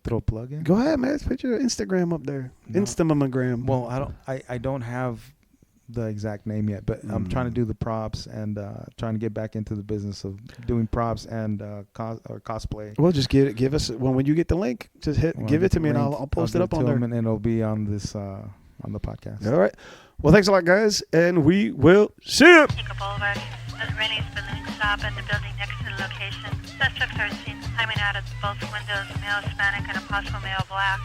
throw a plug in? Go ahead, man. Put your Instagram up there. No. Instagram. Well, I don't have the exact name yet, but I'm trying to do the props and trying to get back into the business of doing props and cosplay. Well, just give us when you get the link. Just give it to me, and I'll post it up on there, and it'll be on this on the podcast. All right. Well, thanks a lot, guys, and we will see you. Chico Boulevard, Rennie's balloon shop and the building next to the location. Suspects are seen climbing out of both windows, male Hispanic and a possible male black.